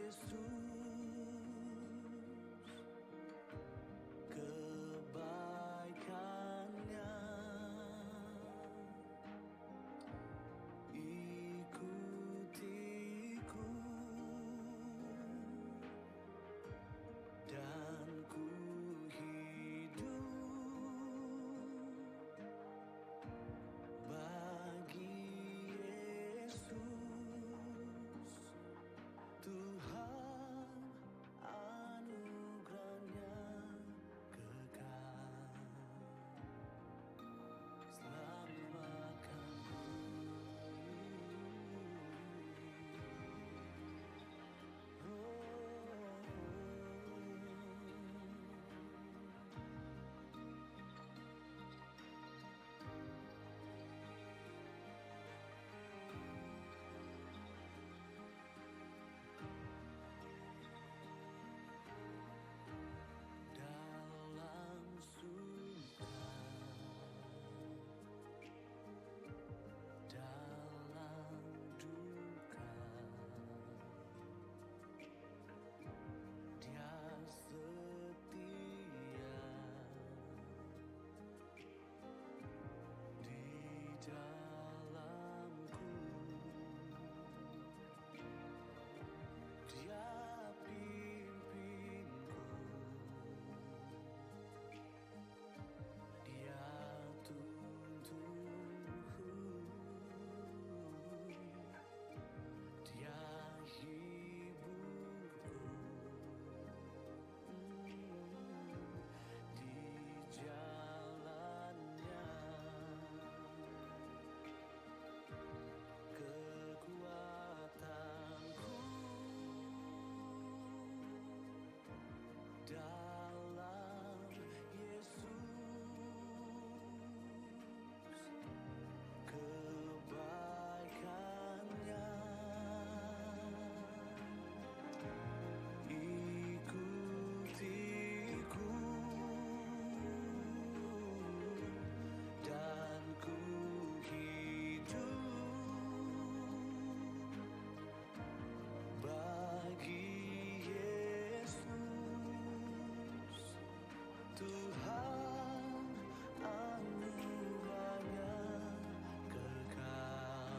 Yesus, kebaikannya ikutiku, dan ku hidup bagi Yesus. Tuhan anugerahnya kekal, selamatkanku. Dalam suka, dalam duka, Dia setia di dalamku. Dia pimpinku, Dia tuntunku, Dia hiburku di jalannya. Kekuatanku dalam Yesus, kebaikannya ikutiku, dan ku hidup bagi Yesus. Tuhan anugerahnya kekal,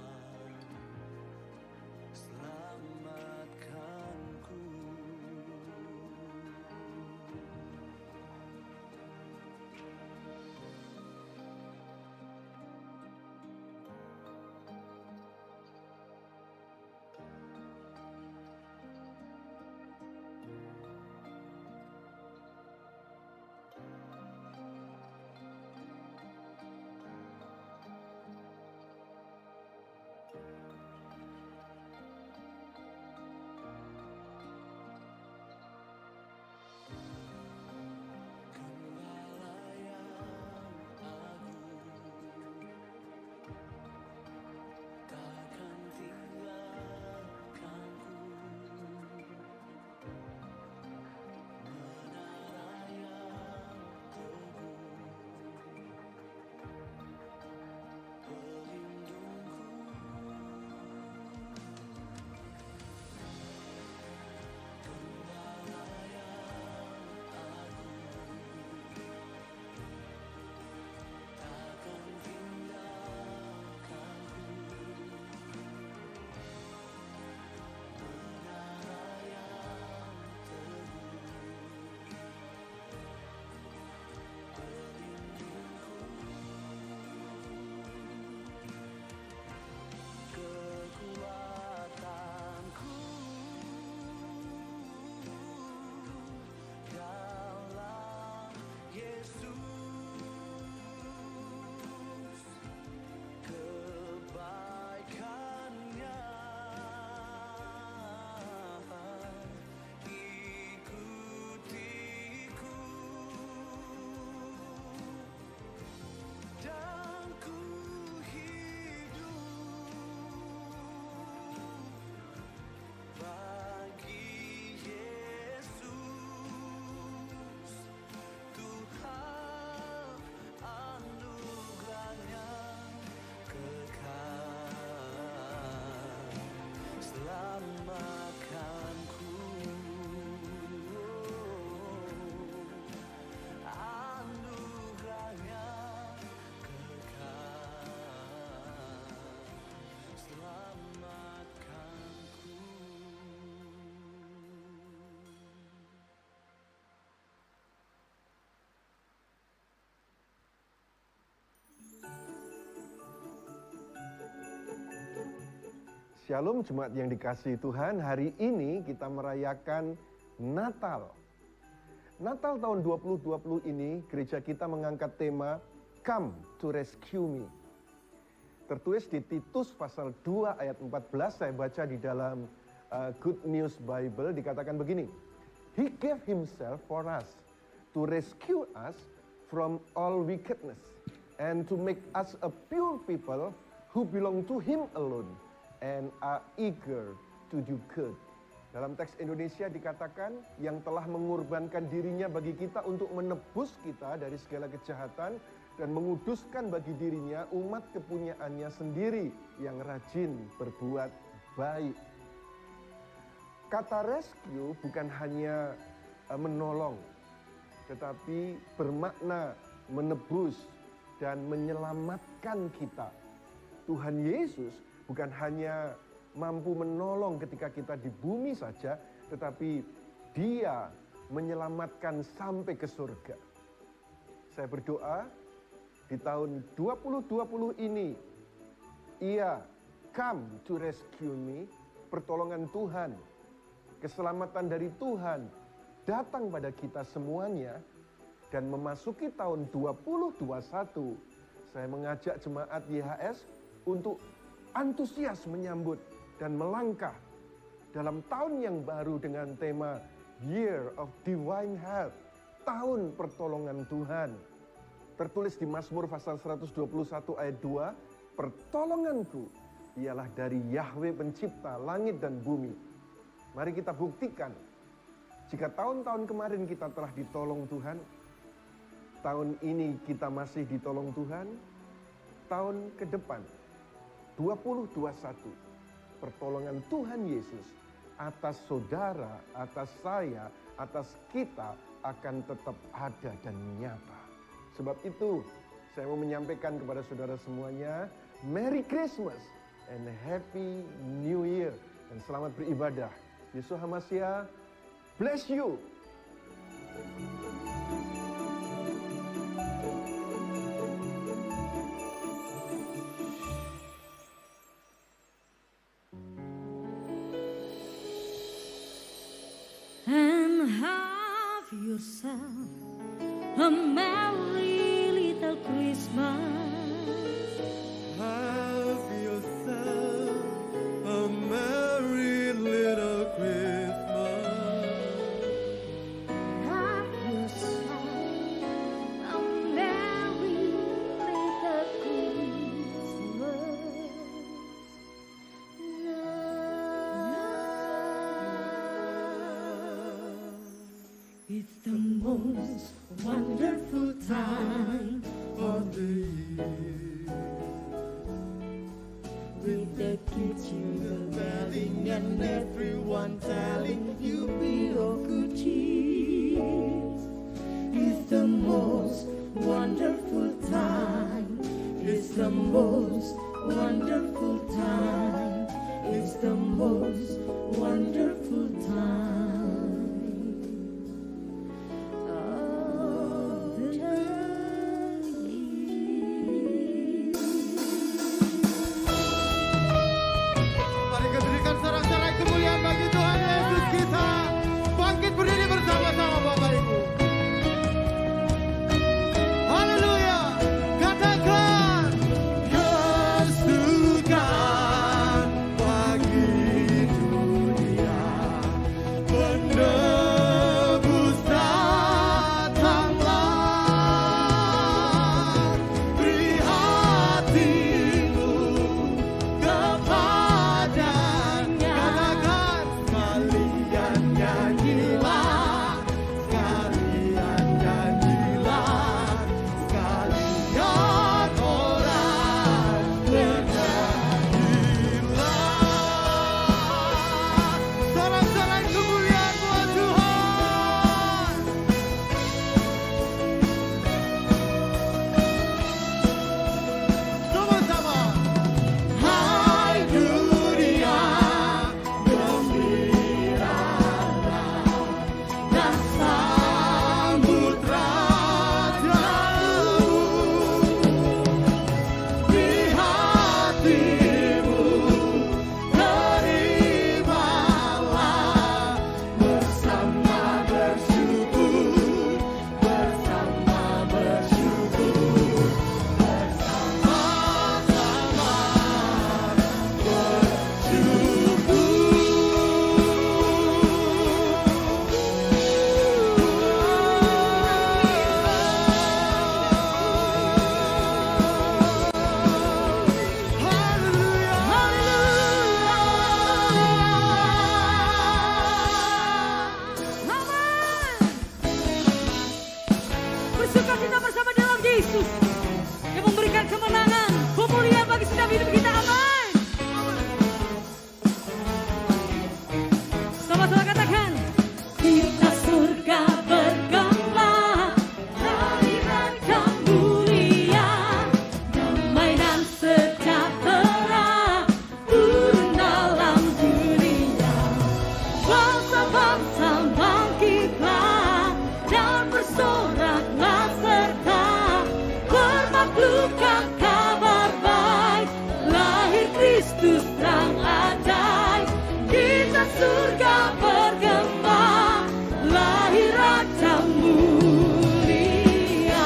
selamatkanku. Gembala yang agung takkan tinggalkanku, menara yang teguh pelindungku Shalom jemaat yang dikasihi Tuhan, hari ini kita merayakan Natal. Natal tahun 2020 ini gereja kita mengangkat tema Come to Rescue Me. Tertulis di Titus pasal 2 ayat 14, saya baca di dalam Good News Bible, dikatakan begini. He gave himself for us to rescue us from all wickedness and to make us a pure people who belong to him alone and are eager to do good. Dalam teks Indonesia dikatakan yang telah mengorbankan dirinya bagi kita untuk menebus kita dari segala kejahatan dan menguduskan bagi dirinya umat kepunyaannya sendiri yang rajin berbuat baik. Kata rescue bukan hanya menolong, tetapi bermakna menebus dan menyelamatkan kita. Tuhan Yesus bukan hanya mampu menolong ketika kita di bumi saja, tetapi Dia menyelamatkan sampai ke surga. Saya berdoa di tahun 2020 ini, Ia come to rescue me, pertolongan Tuhan, keselamatan dari Tuhan datang pada kita semuanya, dan memasuki tahun 2021, saya mengajak jemaat YHS untuk antusias menyambut dan melangkah dalam tahun yang baru dengan tema Year of Divine Help, tahun pertolongan Tuhan. Tertulis di Mazmur pasal 121 ayat 2, pertolonganku ialah dari Yahweh pencipta langit dan bumi. Mari kita buktikan, jika tahun-tahun kemarin kita telah ditolong Tuhan, tahun ini kita masih ditolong Tuhan, tahun ke depan 2021, pertolongan Tuhan Yesus atas saudara, atas saya, atas kita akan tetap ada dan nyata. Sebab itu, saya mau menyampaikan kepada saudara semuanya, Merry Christmas and Happy New Year. Dan selamat beribadah. Yesus HaMashiach, bless you. And have yourself a merry little Christmas. Have yourself a merry little Christmas. Have yourself a merry little Christmas. It's the most wonderful time Of the year, with the kids children yelling and everyone telling you be of good cheer. It's the most wonderful time. It's the most wonderful time. It's the most wonderful time. Of the year. Mari kita berikan sorak-sorai kemuliaan bagi Tuhan Yesus kita. Bangkit berdiri bersama-sama Bapak Ibu. Haleluya. Katakan, Yesus Kristus terang ajaib, kita surga bergema, lahir Raja mulia.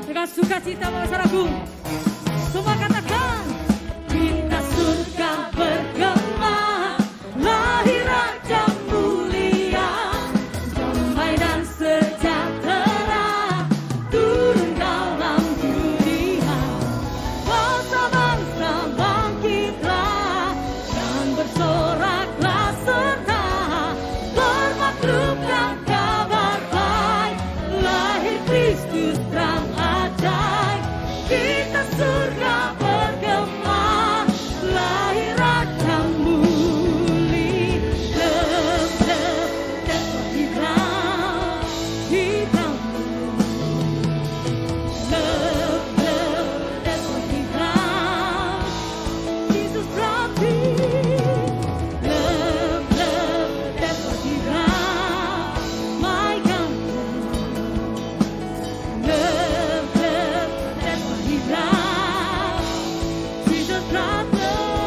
Dengan sukacita masyarakat, semua katakan, kita surga bergema, lahir Raja mulia, damai dan sejahtera turun dalam dunia. Bangsa-bangsa bangkitlah dan bersoraklah serta bermaklumkan kabar baik, lahir Kristus terang ajaib, kita surga bergema, lahir Raja mulia. Love, love, that's what he loves. Jesus brought peace. Love, love, that's what he loves. My God. Love, love, that's what he loves. Jesus brought love.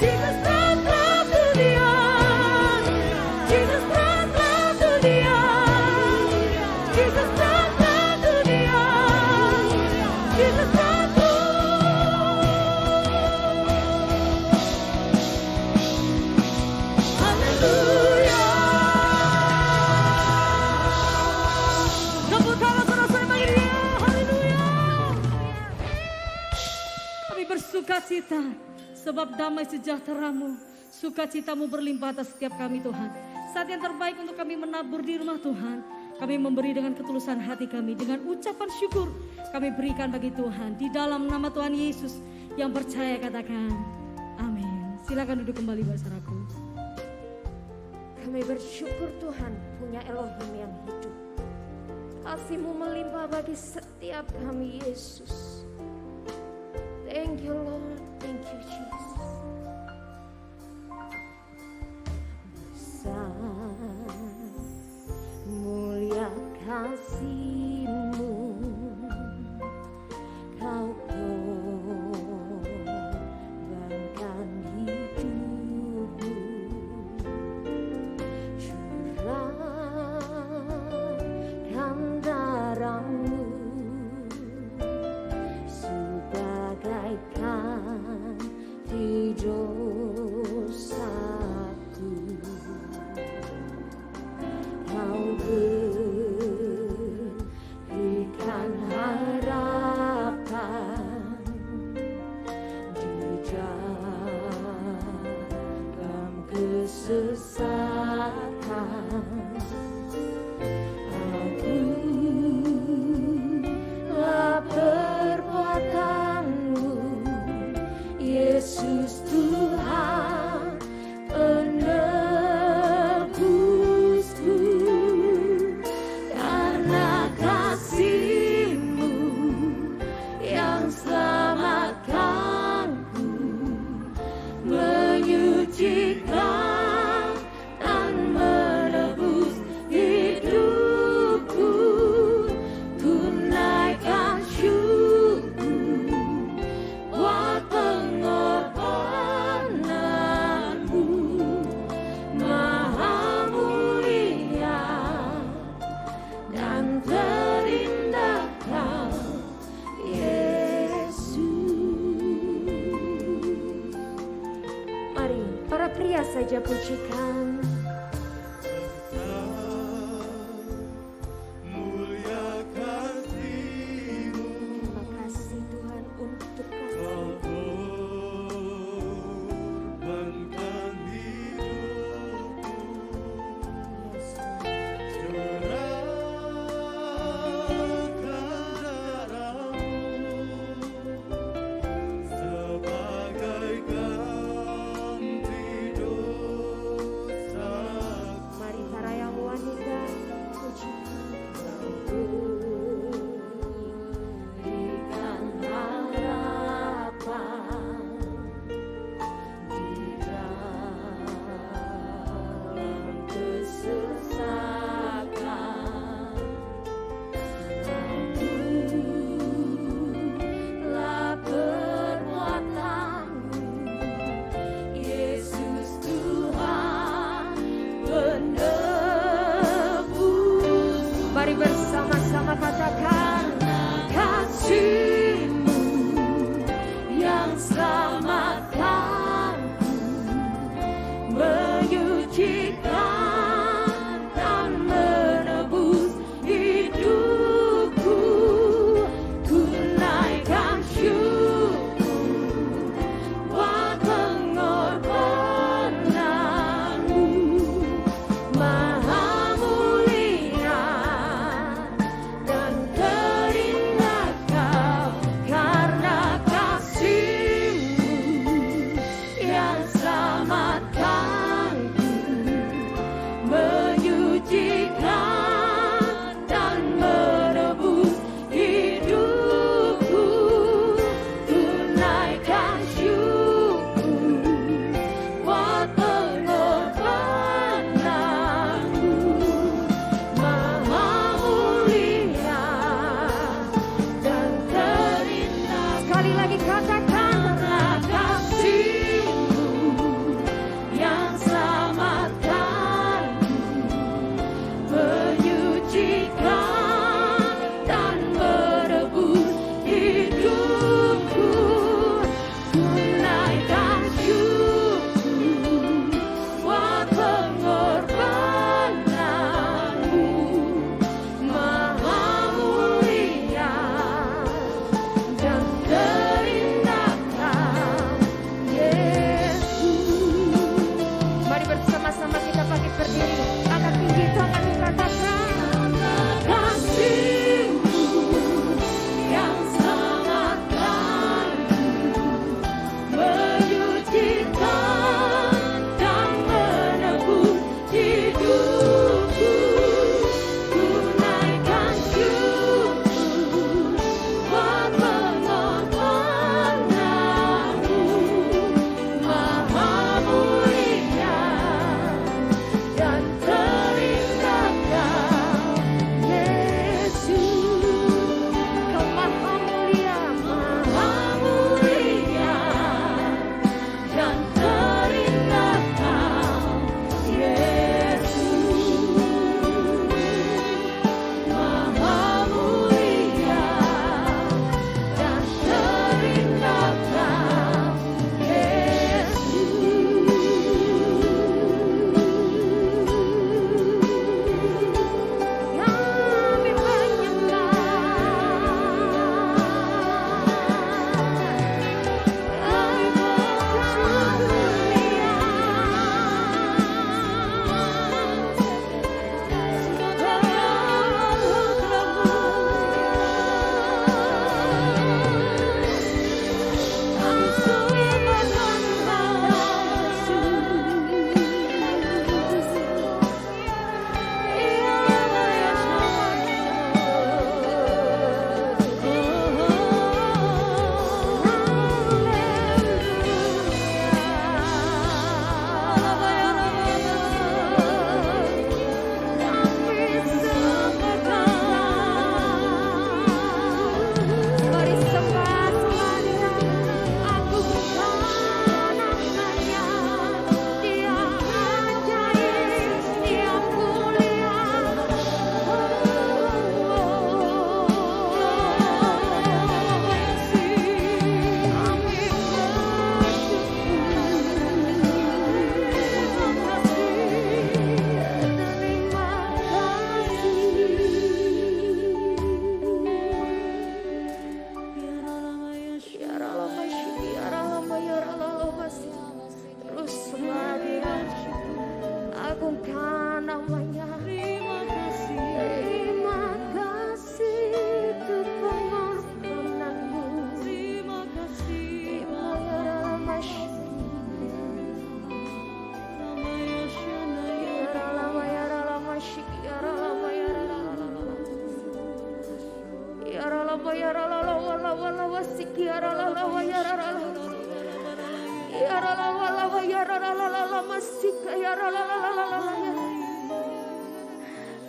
Jesus brought love to the earth. Jesus brought love to the earth. Jesus brought love to the earth. Jesus brought love. Hallelujah. Tepuk tangan saudara-saudara bagi dia. Haleluya. Kami bersuka cita sebab damai sejahtera-Mu, sukacitamu berlimpah atas setiap kami Tuhan. Saat yang terbaik untuk kami menabur di rumah Tuhan, kami memberi dengan ketulusan hati kami, dengan ucapan syukur kami berikan bagi Tuhan. Di dalam nama Tuhan Yesus yang percaya katakan amin. Silakan duduk kembali saudaraku. Kami bersyukur Tuhan punya Elohim yang hidup. Kasih-Mu melimpah bagi setiap kami Yesus. Thank you Lord, thank you Jesus. Besar mulia kasih-Mu, Kau korbankan hidupmu, curahkan darah-Mu sebagaikan dosaku. Kau berikan harapan di dalam kesesatan. Akulah perbuatan-Mu, Yesus Tuhan penebusku. Karena kasih-Mu yang selamatkanku, menyucikan dan menebus hidupku. Tunaikan syukur buat pengorbanan-Mu, Maha mulia dan terindah Kau Yesus. Mari para pria saja pujikan. Mulia kasih-Mu, Terima kasih Tuhan untuk kasih. korbankan hidupmu, Yesus. curahkan darah-Mu sebagai ganti dosa. Mari bersama-sama katakan kasih-Mu yang selamatkan, menyucikan dan menebus hidupku. Ku naikkan syukur buat pengorbanan-Mu. Maha mulia dan terindah Kau, karena kasih-Mu yang selamatkanku, menyucikan dan menebus hidupku. Tunaikan syukur buat pengorbananmu. Maha mulia dan terindah. Sekali lagi katakan, karena kasih-Mu yang selamatkanku, menyucikan dan menebus hidupku. Tunaikan syukur buat pengorbananmu. Maha mulia dan terindah Kau, Yesus. Mari bersama-sama kita bangkit berdiri, angkat tinggi tangan, katakan kasih-Mu yang selamatkan, menyucikan dan menebus hidupku. Tunaikan syukur buat pengorbananmu. Maha mulia dan terindah Kau, Yesus. Kau maha mulia, maha mulia dan terindah Kau, Yesus. Maha mulia dan terindah Kau, Kami menyembah, Mari sembah Dia, agungkan namanya. Dia ajaib, Dia mulia. Kami terus sembah Dia, agungkan namanya. Terima kasih untuk pengorbananmu. Terima kasih.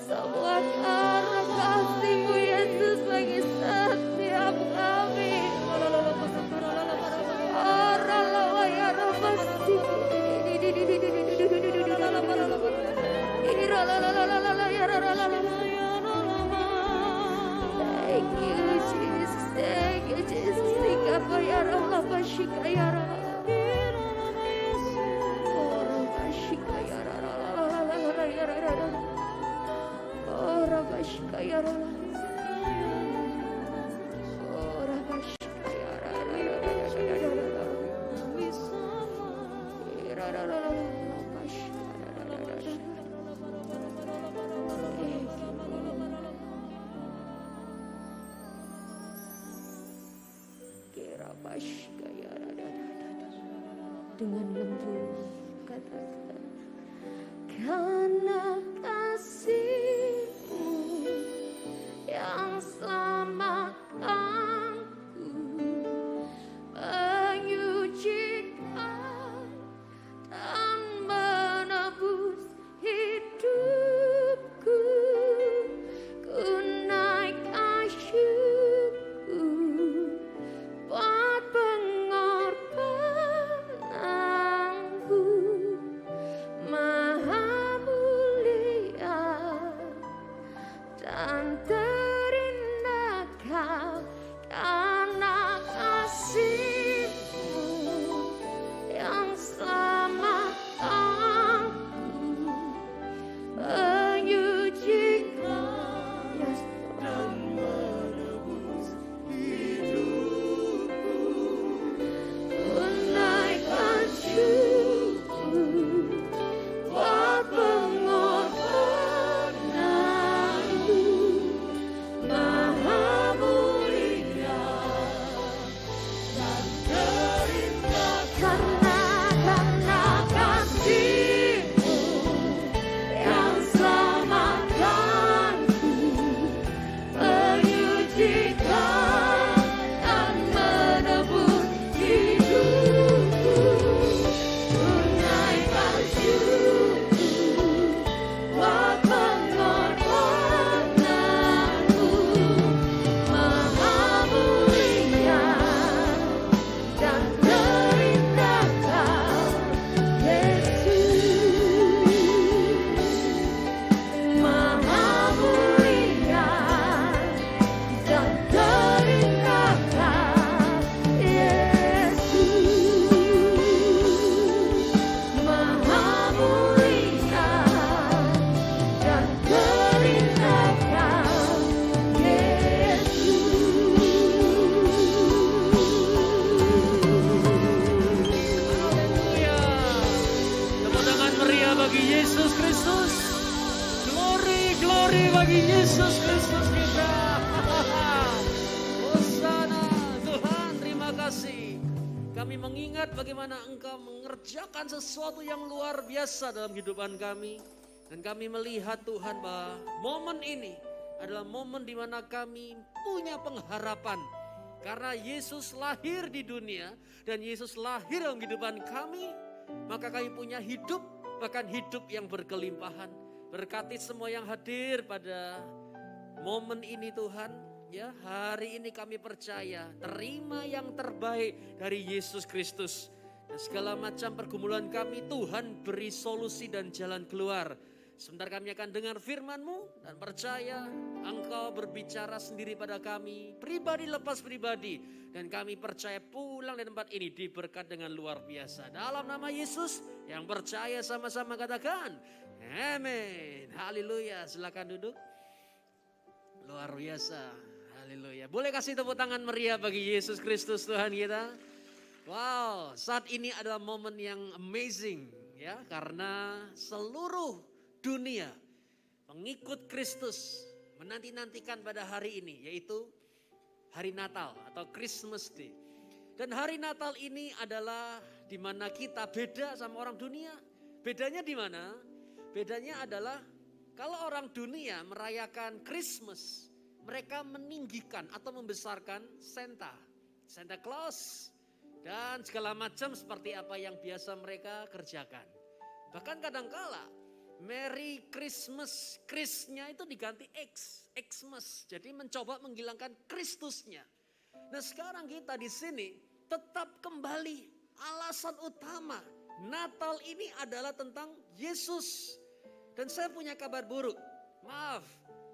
Semua karena kasih-Mu Yesus bagi setiap kami. Dengan lembut katakan, karena kasih-Mu yang selamatkanku, menyucikan dan menebus hidupku. Ku naikkan syukur buat pengorbananmu, Maha mulia dan terindah Kau, karena kasih-Mu yang selamatkanku, menyucikan dan menebus hidupku. Ku naikkan syukur buat pengorbananmu, Maha mulia dan terindah. Karena kasih-Mu yang selamatkanku, menyucikan dan menebus hidupku. Ku naikkan syukur buat pengorbananmu, Maha mulia dan terindah Kau, Yesus. Maha mulia dan terindah Kau, Yesus. Maha mulia dan terindah Kau, Haleluya. Tepuk tangan meriah bagi Yesus Kristus. Glory bagi Yesus Kristus kita. Hosana. Tuhan, terima kasih. Kami mengingat bagaimana Engkau mengerjakan sesuatu yang luar biasa dalam kehidupan kami. Dan kami melihat Tuhan bahwa momen ini adalah momen di mana kami punya pengharapan. Karena Yesus lahir di dunia dan Yesus lahir dalam kehidupan kami, maka kami punya hidup, bahkan hidup yang berkelimpahan. Berkati semua yang hadir pada momen ini Tuhan. Ya, hari ini kami percaya terima yang terbaik dari Yesus Kristus. Dan segala macam pergumulan kami Tuhan beri solusi dan jalan keluar. Sebentar kami akan dengar firman-Mu dan percaya Engkau berbicara sendiri pada kami, pribadi lepas pribadi. Dan kami percaya pulang dari tempat ini diberkat dengan luar biasa. Dalam nama Yesus, yang percaya sama-sama katakan, amin. Haleluya, silakan duduk. Luar biasa, haleluya. Boleh kasih tepuk tangan meriah bagi Yesus Kristus Tuhan kita. Wow, saat ini adalah momen yang amazing ya, karena seluruh dunia pengikut Kristus menanti-nantikan pada hari ini, yaitu hari Natal atau Christmas Day. Dan hari Natal ini adalah di mana kita beda sama orang dunia. Bedanya di mana? Bedanya adalah kalau orang dunia merayakan Christmas, mereka meninggikan atau membesarkan Santa Claus dan segala macam seperti apa yang biasa mereka kerjakan. Bahkan kadangkala Merry Christmas, Christnya itu diganti Xmas. Jadi mencoba menghilangkan Kristusnya. Nah sekarang kita di sini tetap kembali alasan utama. Natal ini adalah tentang Yesus. Dan saya punya kabar buruk. Maaf,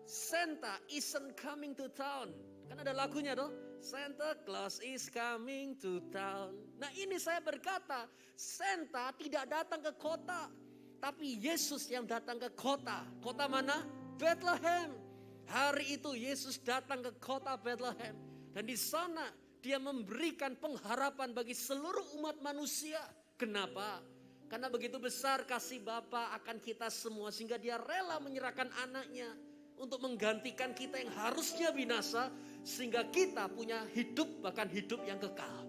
Santa isn't coming to town. Kan ada lagunya toh, Santa Claus is coming to town. Nah ini saya berkata, Santa tidak datang ke kota. Tapi Yesus yang datang ke kota. Kota mana? Bethlehem. Hari itu Yesus datang ke kota Bethlehem. Dan di sana dia memberikan pengharapan bagi seluruh umat manusia. Kenapa? Karena begitu besar kasih Bapa akan kita semua sehingga dia rela menyerahkan anaknya untuk menggantikan kita yang harusnya binasa sehingga kita punya hidup, bahkan hidup yang kekal.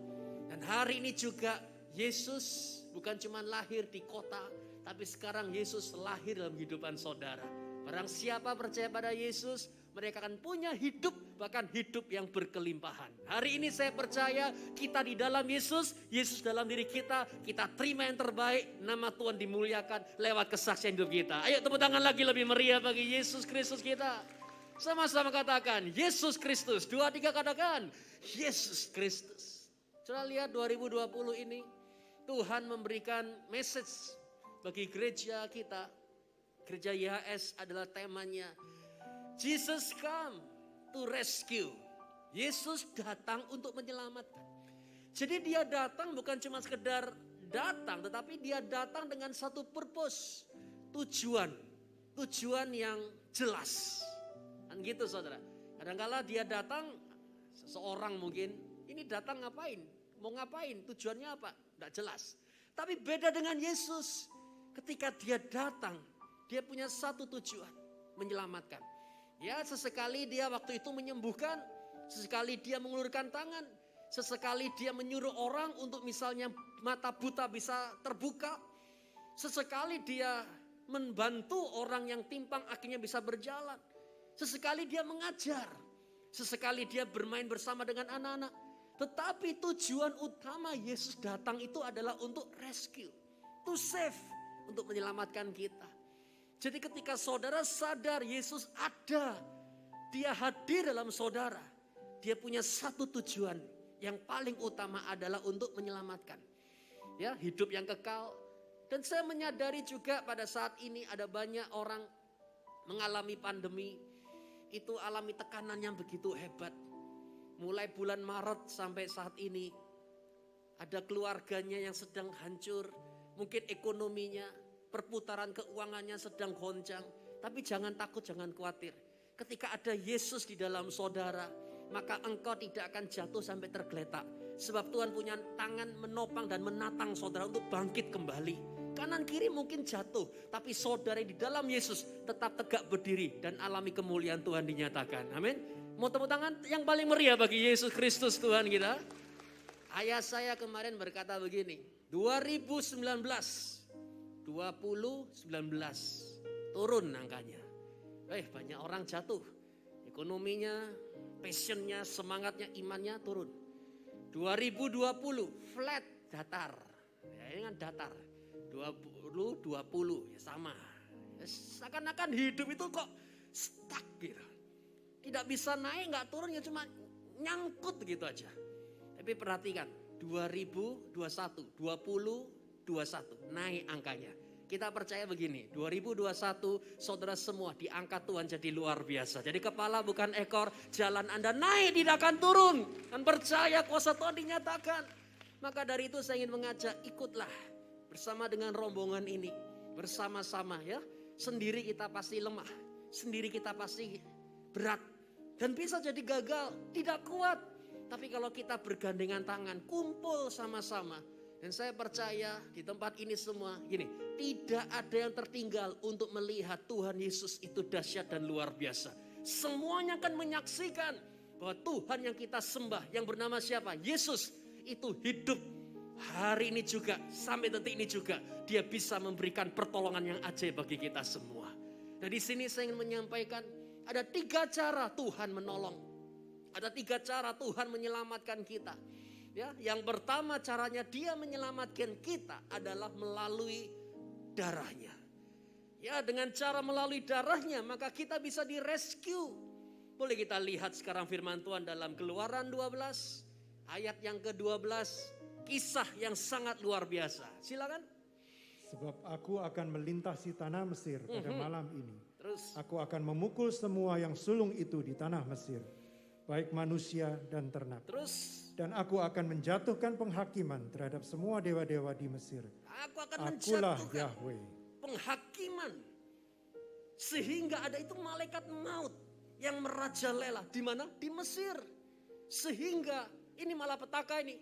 Dan hari ini juga Yesus bukan cuma lahir di kota, tapi sekarang Yesus lahir dalam kehidupan saudara. Barang siapa percaya pada Yesus, mereka akan punya hidup, bahkan hidup yang berkelimpahan. Hari ini saya percaya kita di dalam Yesus, Yesus dalam diri kita terima yang terbaik, nama Tuhan dimuliakan lewat kesaksian hidup kita. Ayo tepuk tangan lagi lebih meriah bagi Yesus Kristus kita. Sama-sama katakan, Yesus Kristus. 2, 3 katakan, Yesus Kristus. Coba lihat 2020 ini, Tuhan memberikan message bagi gereja kita. Gereja YHS adalah temanya, Jesus come to rescue. Yesus datang untuk menyelamatkan. Jadi dia datang bukan cuma sekedar datang, tetapi dia datang dengan satu purpose, tujuan yang jelas. Kan gitu saudara. Kadang-kala dia datang, seseorang mungkin, ini datang ngapain? Mau ngapain? Tujuannya apa? Tidak jelas. Tapi beda dengan Yesus. Ketika dia datang, dia punya satu tujuan, menyelamatkan. Ya, sesekali dia waktu itu menyembuhkan, sesekali dia mengulurkan tangan, sesekali dia menyuruh orang untuk misalnya mata buta bisa terbuka, sesekali dia membantu orang yang timpang akhirnya bisa berjalan, sesekali dia mengajar, sesekali dia bermain bersama dengan anak-anak. Tetapi tujuan utama Yesus datang itu adalah untuk rescue, to save, untuk menyelamatkan kita. Jadi ketika saudara sadar Yesus ada, dia hadir dalam saudara, dia punya satu tujuan yang paling utama adalah untuk menyelamatkan. Ya, hidup yang kekal. Dan saya menyadari juga pada saat ini ada banyak orang mengalami pandemi, itu alami tekanan yang begitu hebat. Mulai bulan Maret sampai saat ini, ada keluarganya yang sedang hancur, mungkin ekonominya, perputaran keuangannya sedang goncang. Tapi jangan takut, jangan khawatir. Ketika ada Yesus di dalam saudara, maka engkau tidak akan jatuh sampai tergeletak. Sebab Tuhan punya tangan menopang dan menatang saudara untuk bangkit kembali. Kanan kiri mungkin jatuh, tapi saudara di dalam Yesus tetap tegak berdiri dan alami kemuliaan Tuhan dinyatakan. Amin. Mau tepuk tangan yang paling meriah bagi Yesus Kristus Tuhan kita. Ayah saya kemarin berkata begini, 2019 turun angkanya. Banyak orang jatuh. Ekonominya, passionnya, semangatnya, imannya turun. 2020 flat, datar. Ya, ini kan datar. 2020 ya sama. Ya, seakan-akan hidup itu kok stuck gitu. Tidak bisa naik, nggak turun, ya cuma nyangkut gitu aja. Tapi perhatikan, 2021, 2021 naik angkanya. Kita percaya begini, 2021 saudara semua diangkat Tuhan jadi luar biasa. Jadi kepala bukan ekor, jalan Anda naik tidak akan turun. Dan percaya kuasa Tuhan dinyatakan. Maka dari itu saya ingin mengajak, ikutlah bersama dengan rombongan ini. Bersama-sama ya, sendiri kita pasti lemah. Sendiri kita pasti berat. Dan bisa jadi gagal, tidak kuat. Tapi kalau kita bergandengan tangan, kumpul sama-sama. Dan saya percaya di tempat ini semua, gini, tidak ada yang tertinggal untuk melihat Tuhan Yesus itu dahsyat dan luar biasa. Semuanya akan menyaksikan bahwa Tuhan yang kita sembah, yang bernama siapa? Yesus, itu hidup hari ini juga, sampai detik ini juga. Dia bisa memberikan pertolongan yang ajaib bagi kita semua. Dan di sini saya ingin menyampaikan, ada 3 cara Tuhan menolong. Ada 3 cara Tuhan menyelamatkan kita. Ya, yang pertama caranya dia menyelamatkan kita adalah melalui darahnya. Ya, dengan cara melalui darahnya maka kita bisa direscue. Boleh kita lihat sekarang firman Tuhan dalam Keluaran 12 ayat yang ke-12, kisah yang sangat luar biasa. Silakan. Sebab aku akan melintasi tanah Mesir pada malam ini. Terus. Aku akan memukul semua yang sulung itu di tanah Mesir, baik manusia dan ternak. Terus. Dan aku akan menjatuhkan penghakiman terhadap semua dewa-dewa di Mesir. Aku akan Akulah menjatuhkan Yahweh. penghakiman. Sehingga ada itu malaikat maut yang merajalela. Di mana? Di Mesir. Sehingga ini malapetaka ini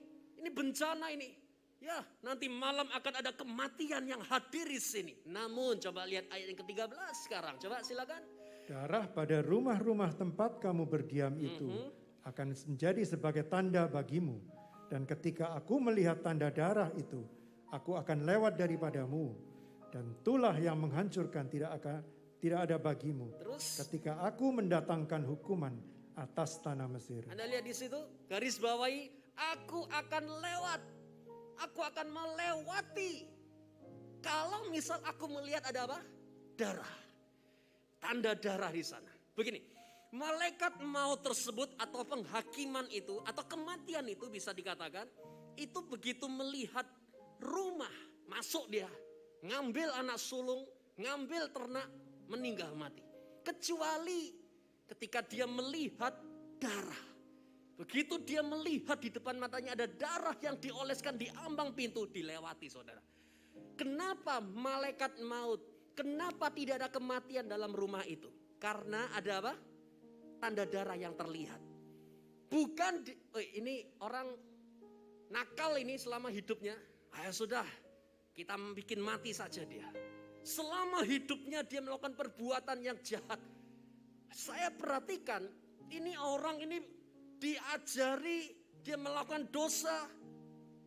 bencana ini. Ya, nanti malam akan ada kematian yang hadir di sini. Namun coba lihat ayat yang ke-13 sekarang. Coba silakan. Darah pada rumah-rumah tempat kamu berdiam itu akan menjadi sebagai tanda bagimu. Dan ketika aku melihat tanda darah itu, aku akan lewat daripadamu. Dan tulah yang menghancurkan tidak ada bagimu. Terus? Ketika aku mendatangkan hukuman atas tanah Mesir. Anda lihat di situ, garis bawahi, aku akan lewat. Aku akan melewati. Kalau misal aku melihat ada apa? Darah. Tanda darah di sana. Begini, malaikat maut tersebut atau penghakiman itu atau kematian itu bisa dikatakan itu begitu melihat rumah, masuk dia, ngambil anak sulung, ngambil ternak, meninggal mati. Kecuali ketika dia melihat darah. Begitu dia melihat di depan matanya ada darah yang dioleskan di ambang pintu, dilewati saudara. Kenapa malaikat maut? Kenapa tidak ada kematian dalam rumah itu? Karena ada apa? Tanda darah yang terlihat. Bukan, ini orang nakal ini selama hidupnya. Ya sudah, kita bikin mati saja dia. Selama hidupnya dia melakukan perbuatan yang jahat. Saya perhatikan, ini orang ini diajari dia melakukan dosa,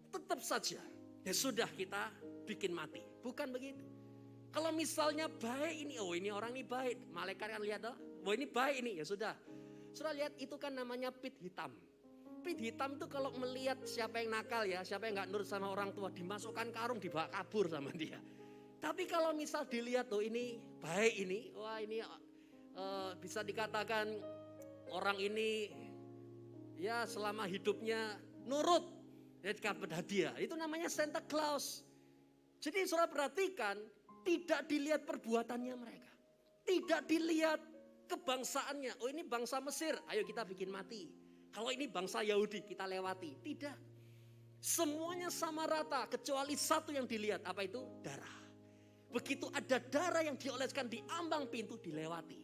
tetap saja. Ya sudah kita bikin mati. Bukan begitu. Kalau misalnya baik ini, oh ini orang ini baik. Malaikat kan lihat, oh ini baik ini, ya sudah. Sudah lihat itu kan namanya pit hitam. Pit hitam itu kalau melihat siapa yang nakal ya, siapa yang gak nurut sama orang tua, dimasukkan karung, dibawa kabur sama dia. Tapi kalau misal dilihat, oh ini baik ini, wah ini bisa dikatakan orang ini ya selama hidupnya nurut, ya dapat hadiah. Itu namanya Santa Claus. Jadi saudara perhatikan, tidak dilihat perbuatannya mereka. Tidak dilihat kebangsaannya. Oh ini bangsa Mesir, ayo kita bikin mati. Kalau ini bangsa Yahudi, kita lewati. Tidak. Semuanya sama rata, kecuali satu yang dilihat. Apa itu? Darah. Begitu ada darah yang dioleskan di ambang pintu, dilewati.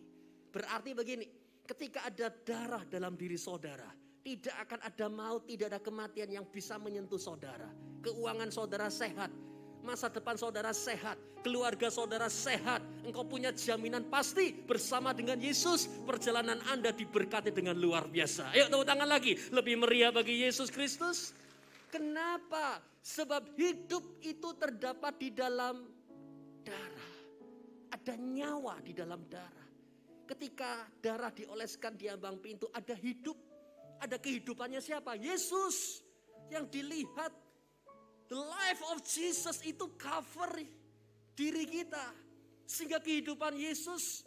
Berarti begini, ketika ada darah dalam diri saudara, tidak akan ada maut, tidak ada kematian yang bisa menyentuh saudara. Keuangan saudara sehat. Masa depan saudara sehat, keluarga saudara sehat, engkau punya jaminan pasti bersama dengan Yesus, perjalanan Anda diberkati dengan luar biasa. Ayo tepuk tangan lagi, lebih meriah bagi Yesus Kristus. Kenapa? Sebab hidup itu terdapat di dalam darah. Ada nyawa di dalam darah. Ketika darah dioleskan di ambang pintu, ada hidup, ada kehidupannya siapa? Yesus yang dilihat. The life of Jesus itu cover diri kita. Sehingga kehidupan Yesus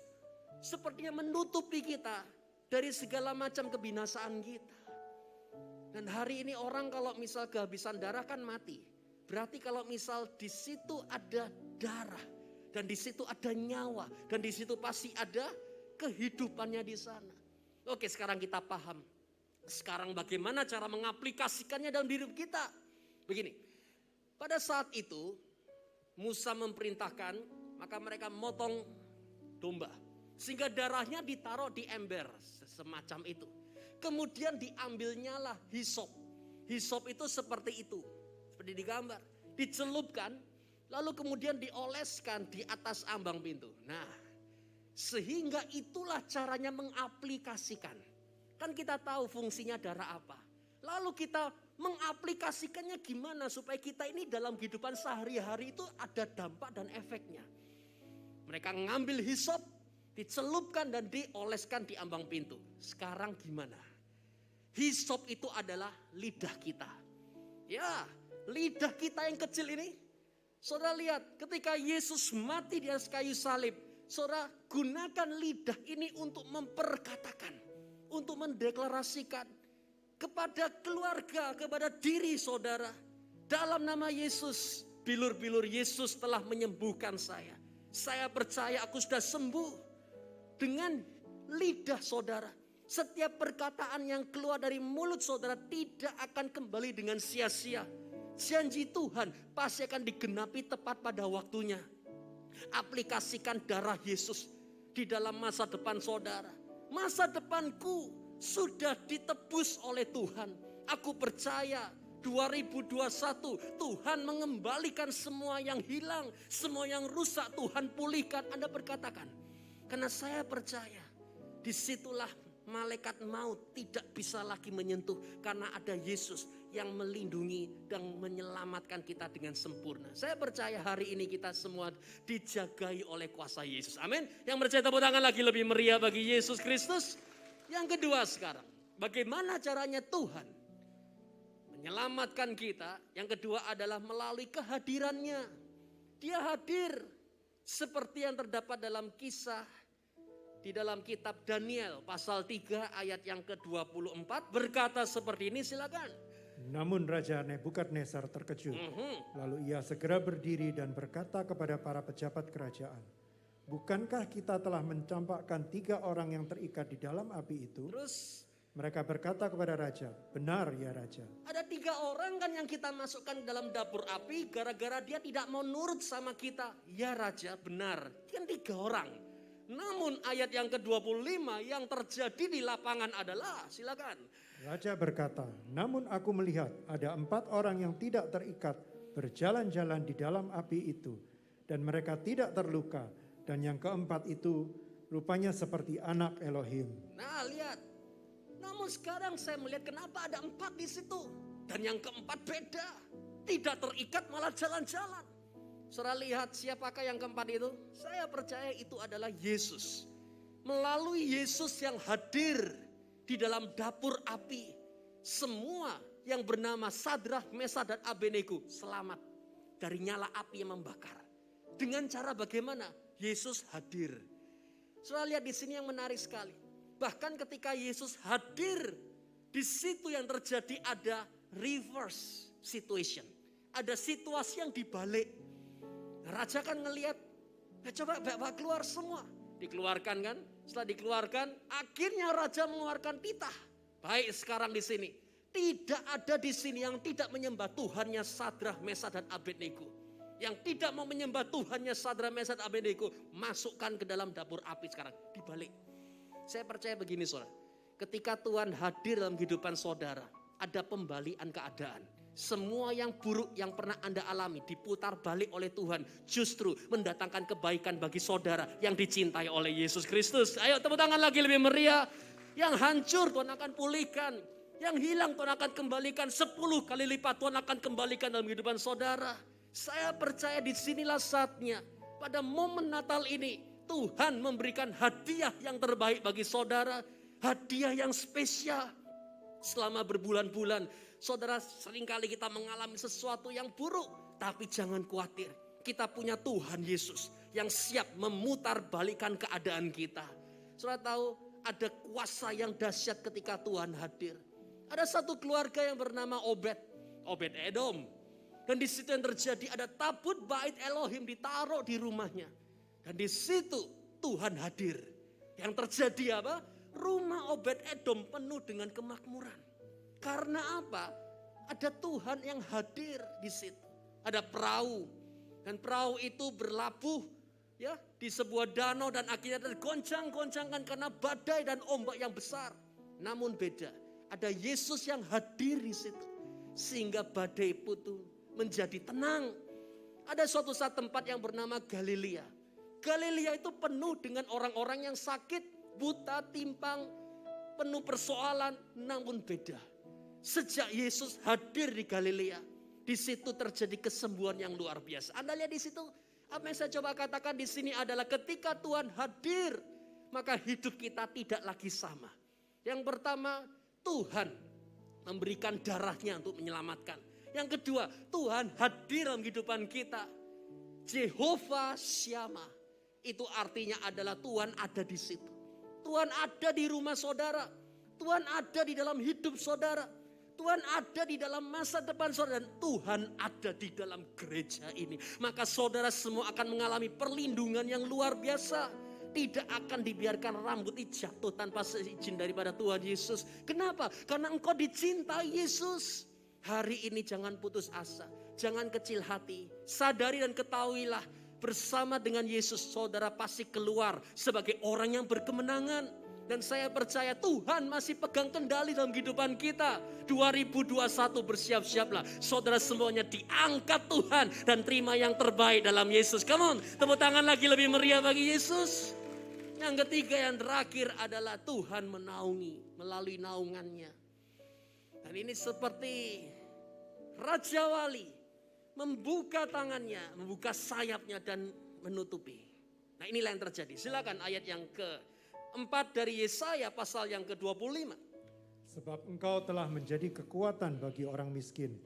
sepertinya menutupi kita dari segala macam kebinasaan kita. Dan hari ini orang kalau misal kehabisan darah kan mati. Berarti kalau misal di situ ada darah. Dan di situ ada nyawa. Dan di situ pasti ada kehidupannya di sana. Oke, sekarang kita paham. Sekarang bagaimana cara mengaplikasikannya dalam diri kita. Begini. Pada saat itu Musa memerintahkan maka mereka motong domba. Sehingga darahnya ditaruh di ember semacam itu. Kemudian diambilnyalah hisop. Hisop itu seperti itu. Seperti digambar. Dicelupkan lalu kemudian dioleskan di atas ambang pintu. Nah sehingga itulah caranya mengaplikasikan. Kan kita tahu fungsinya darah apa. Lalu kita mengaplikasikannya gimana supaya kita ini dalam kehidupan sehari-hari itu ada dampak dan efeknya. Mereka ngambil hisop, dicelupkan dan dioleskan di ambang pintu. Sekarang gimana? Hisop itu adalah lidah kita. Ya, lidah kita yang kecil ini. Saudara lihat ketika Yesus mati di atas kayu salib. Saudara gunakan lidah ini untuk memperkatakan. Untuk mendeklarasikan. Kepada keluarga, kepada diri saudara. Dalam nama Yesus, bilur-bilur Yesus telah menyembuhkan saya. Saya percaya aku sudah sembuh. Dengan lidah saudara. Setiap perkataan yang keluar dari mulut saudara tidak akan kembali dengan sia-sia. Janji Tuhan pasti akan digenapi tepat pada waktunya. Aplikasikan darah Yesus di dalam masa depan saudara. masa depanku sudah ditebus oleh Tuhan. Aku percaya 2021 Tuhan mengembalikan semua yang hilang, semua yang rusak Tuhan pulihkan. Anda berkatakan, karena saya percaya disitulah malaikat maut tidak bisa lagi menyentuh, karena ada Yesus yang melindungi dan menyelamatkan kita dengan sempurna. Saya percaya hari ini kita semua dijagai oleh kuasa Yesus. Amin. Yang percaya tepuk tangan lagi lebih meriah bagi Yesus Kristus. Yang kedua sekarang, bagaimana caranya Tuhan menyelamatkan kita? Yang kedua adalah melalui kehadirannya. Dia hadir seperti yang terdapat dalam kisah di dalam kitab Daniel pasal 3 ayat yang ke-24 berkata seperti ini, silakan. Namun Raja Nebukadnezar terkejut. Lalu ia segera berdiri dan berkata kepada para pejabat kerajaan, bukankah kita telah mencampakkan 3 orang yang terikat di dalam api itu? Terus Mereka berkata kepada raja, benar ya raja. ada 3 orang kan yang kita masukkan dalam dapur api gara-gara dia tidak mau nurut sama kita. Ya raja, benar. Kan 3 orang. Namun ayat yang ke-25 yang terjadi di lapangan adalah, silakan. Raja berkata, namun aku melihat ada 4 orang yang tidak terikat berjalan-jalan di dalam api itu. Dan mereka tidak terluka. Dan yang keempat itu rupanya seperti anak Elohim. Nah lihat. Namun sekarang saya melihat kenapa ada 4 di situ. Dan yang keempat beda. Tidak terikat malah jalan-jalan. Saudara lihat siapakah yang keempat itu? Saya percaya itu adalah Yesus. Melalui Yesus yang hadir di dalam dapur api. Semua yang bernama Sadrak, Mesak dan Abednego selamat dari nyala api yang membakar. Dengan cara bagaimana? Yesus hadir. Saudara lihat di sini yang menarik sekali. Bahkan ketika Yesus hadir, di situ yang terjadi ada reverse situation. Ada situasi yang dibalik. Raja kan ngelihat, ya coba bawa keluar semua. Dikeluarkan kan? Setelah dikeluarkan, akhirnya raja mengeluarkan titah. Baik sekarang di sini. Tidak ada di sini yang tidak menyembah Tuhannya Sadrak, Mesak dan Abednego. Yang tidak mau menyembah Tuhannya Sadrak, Mesak dan Abednego, masukkan ke dalam dapur api sekarang. Dibalik. Saya percaya begini saudara, ketika Tuhan hadir dalam kehidupan saudara, ada pembalian keadaan. Semua yang buruk yang pernah Anda alami diputar balik oleh Tuhan, justru mendatangkan kebaikan bagi saudara yang dicintai oleh Yesus Kristus. Ayo tepuk tangan lagi lebih meriah. Yang hancur Tuhan akan pulihkan, yang hilang Tuhan akan kembalikan 10 kali lipat. Tuhan akan kembalikan dalam kehidupan saudara. Saya percaya disinilah saatnya pada momen Natal ini Tuhan memberikan hadiah yang terbaik bagi saudara. Hadiah yang spesial. Selama berbulan-bulan saudara seringkali kita mengalami sesuatu yang buruk. Tapi jangan khawatir. Kita punya Tuhan Yesus yang siap memutar balikan keadaan kita. Saudara tahu ada kuasa yang dahsyat ketika Tuhan hadir. Ada satu keluarga yang bernama Obed Edom. Dan di situ yang terjadi ada tabut bait Elohim ditaruh di rumahnya. Dan di situ Tuhan hadir. Yang terjadi apa? Rumah Obed Edom penuh dengan kemakmuran. Karena apa? Ada Tuhan yang hadir di situ. Ada perahu. Dan perahu itu berlabuh ya di sebuah danau dan akhirnya tergoncang-goncangkan karena badai dan ombak yang besar. Namun beda. Ada Yesus yang hadir di situ. Sehingga badai itu menjadi tenang. Ada suatu saat tempat yang bernama Galilea. Galilea itu penuh dengan orang-orang yang sakit, buta, timpang, penuh persoalan, namun beda. Sejak Yesus hadir di Galilea, di situ terjadi kesembuhan yang luar biasa. Anda lihat di situ, apa yang saya coba katakan di sini adalah ketika Tuhan hadir, maka hidup kita tidak lagi sama. Yang pertama, Tuhan memberikan darahnya untuk menyelamatkan. Yang kedua, Tuhan hadir dalam kehidupan kita. Jehovah Syama. Itu artinya adalah Tuhan ada di situ. Tuhan ada di rumah saudara. Tuhan ada di dalam hidup saudara. Tuhan ada di dalam masa depan saudara. Dan Tuhan ada di dalam gereja ini. Maka saudara semua akan mengalami perlindungan yang luar biasa. Tidak akan dibiarkan rambut jatuh tanpa seizin daripada Tuhan Yesus. Kenapa? Karena engkau dicintai Yesus. Hari ini jangan putus asa. Jangan kecil hati. Sadari dan ketahuilah. Bersama dengan Yesus saudara pasti keluar sebagai orang yang berkemenangan. Dan saya percaya Tuhan masih pegang kendali dalam kehidupan kita. 2021 bersiap-siaplah. Saudara semuanya diangkat Tuhan dan terima yang terbaik dalam Yesus. Come on, tepuk tangan lagi lebih meriah bagi Yesus. Yang ketiga yang terakhir adalah Tuhan menaungi melalui naungannya. Dan ini seperti Raja Wali membuka tangannya, membuka sayapnya dan menutupi. Nah inilah yang terjadi. Silakan ayat yang ke-4 dari Yesaya pasal yang ke-25. Sebab engkau telah menjadi kekuatan bagi orang miskin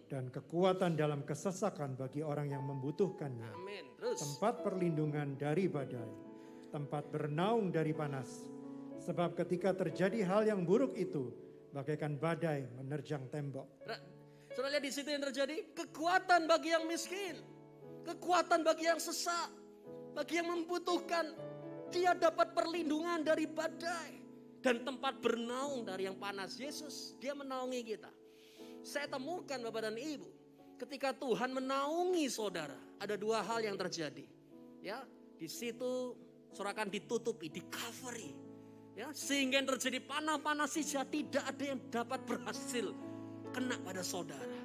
dan kekuatan dalam kesesakan bagi orang yang membutuhkannya. Amin. Terus. Tempat perlindungan dari badai, tempat bernaung dari panas. Sebab ketika terjadi hal yang buruk itu, bagaikan badai menerjang tembok. Saudara lihat di situ yang terjadi, kekuatan bagi yang miskin, kekuatan bagi yang sesak, bagi yang membutuhkan. Dia dapat perlindungan dari badai dan tempat bernaung dari yang panas. Yesus, dia menaungi kita. Saya temukan Bapak dan Ibu, ketika Tuhan menaungi saudara, ada dua hal yang terjadi. Ya, di situ saudara akan ditutupi, di coveri. Ya, sehingga yang terjadi panas-panas saja tidak ada yang dapat berhasil kena pada saudara.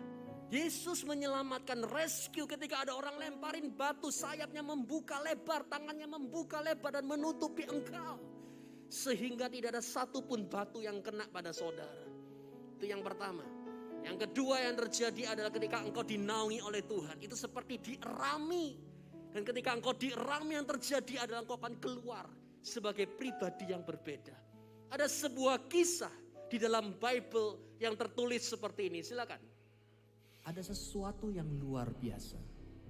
Yesus menyelamatkan, rescue ketika ada orang lemparin batu, sayapnya membuka lebar, tangannya membuka lebar dan menutupi engkau. Sehingga tidak ada satupun batu yang kena pada saudara. Itu yang pertama. Yang kedua yang terjadi adalah ketika engkau dinaungi oleh Tuhan. Itu seperti dierami. Dan ketika engkau dierami yang terjadi adalah engkau akan keluar sebagai pribadi yang berbeda. Ada sebuah kisah di dalam Bible yang tertulis seperti ini. Silakan. Ada sesuatu yang luar biasa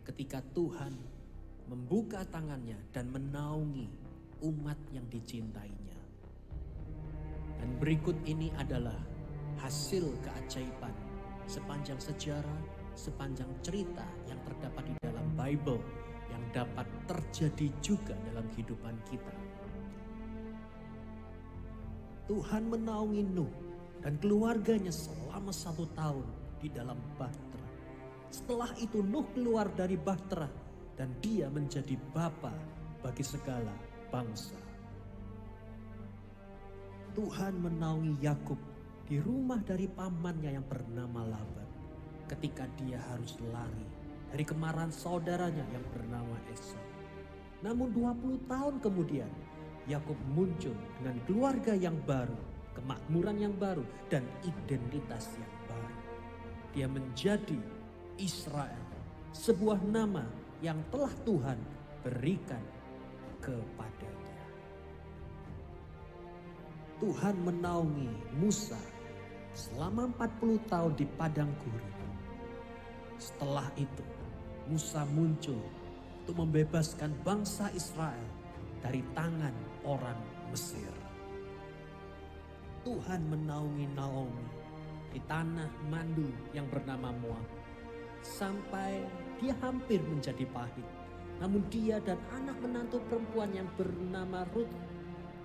ketika Tuhan membuka tangannya dan menaungi umat yang dicintainya. Dan berikut ini adalah hasil keajaiban sepanjang sejarah, sepanjang cerita yang terdapat di dalam Bible yang dapat terjadi juga dalam kehidupan kita. Tuhan menaungi Nuh dan keluarganya selama 1 tahun di dalam bahtera. Setelah itu Nuh keluar dari bahtera dan dia menjadi bapa bagi segala bangsa. Tuhan menaungi Yakub di rumah dari pamannya yang bernama Laban ketika dia harus lari dari kemarahan saudaranya yang bernama Esau. Namun 20 tahun kemudian Yakub muncul dengan keluarga yang baru, kemakmuran yang baru dan identitas yang baru. Dia menjadi Israel, sebuah nama yang telah Tuhan berikan kepadanya. Tuhan menaungi Musa selama 40 tahun di padang gurun. Setelah itu Musa muncul untuk membebaskan bangsa Israel dari tangan orang Mesir. Tuhan menaungi Naomi di tanah mandu yang bernama Moab sampai dia hampir menjadi pahit. Namun dia dan anak menantu perempuan yang bernama Ruth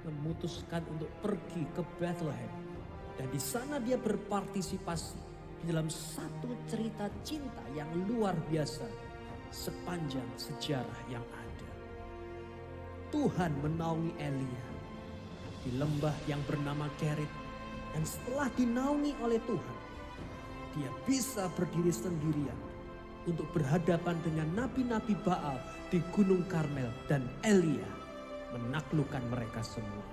memutuskan untuk pergi ke Bethlehem. Dan di sana dia berpartisipasi di dalam satu cerita cinta yang luar biasa sepanjang sejarah yang ada. Tuhan menaungi Elia di lembah yang bernama Kerit. Dan setelah dinaungi oleh Tuhan, dia bisa berdiri sendirian untuk berhadapan dengan nabi-nabi Baal di Gunung Karmel. Dan Elia menaklukkan mereka semua.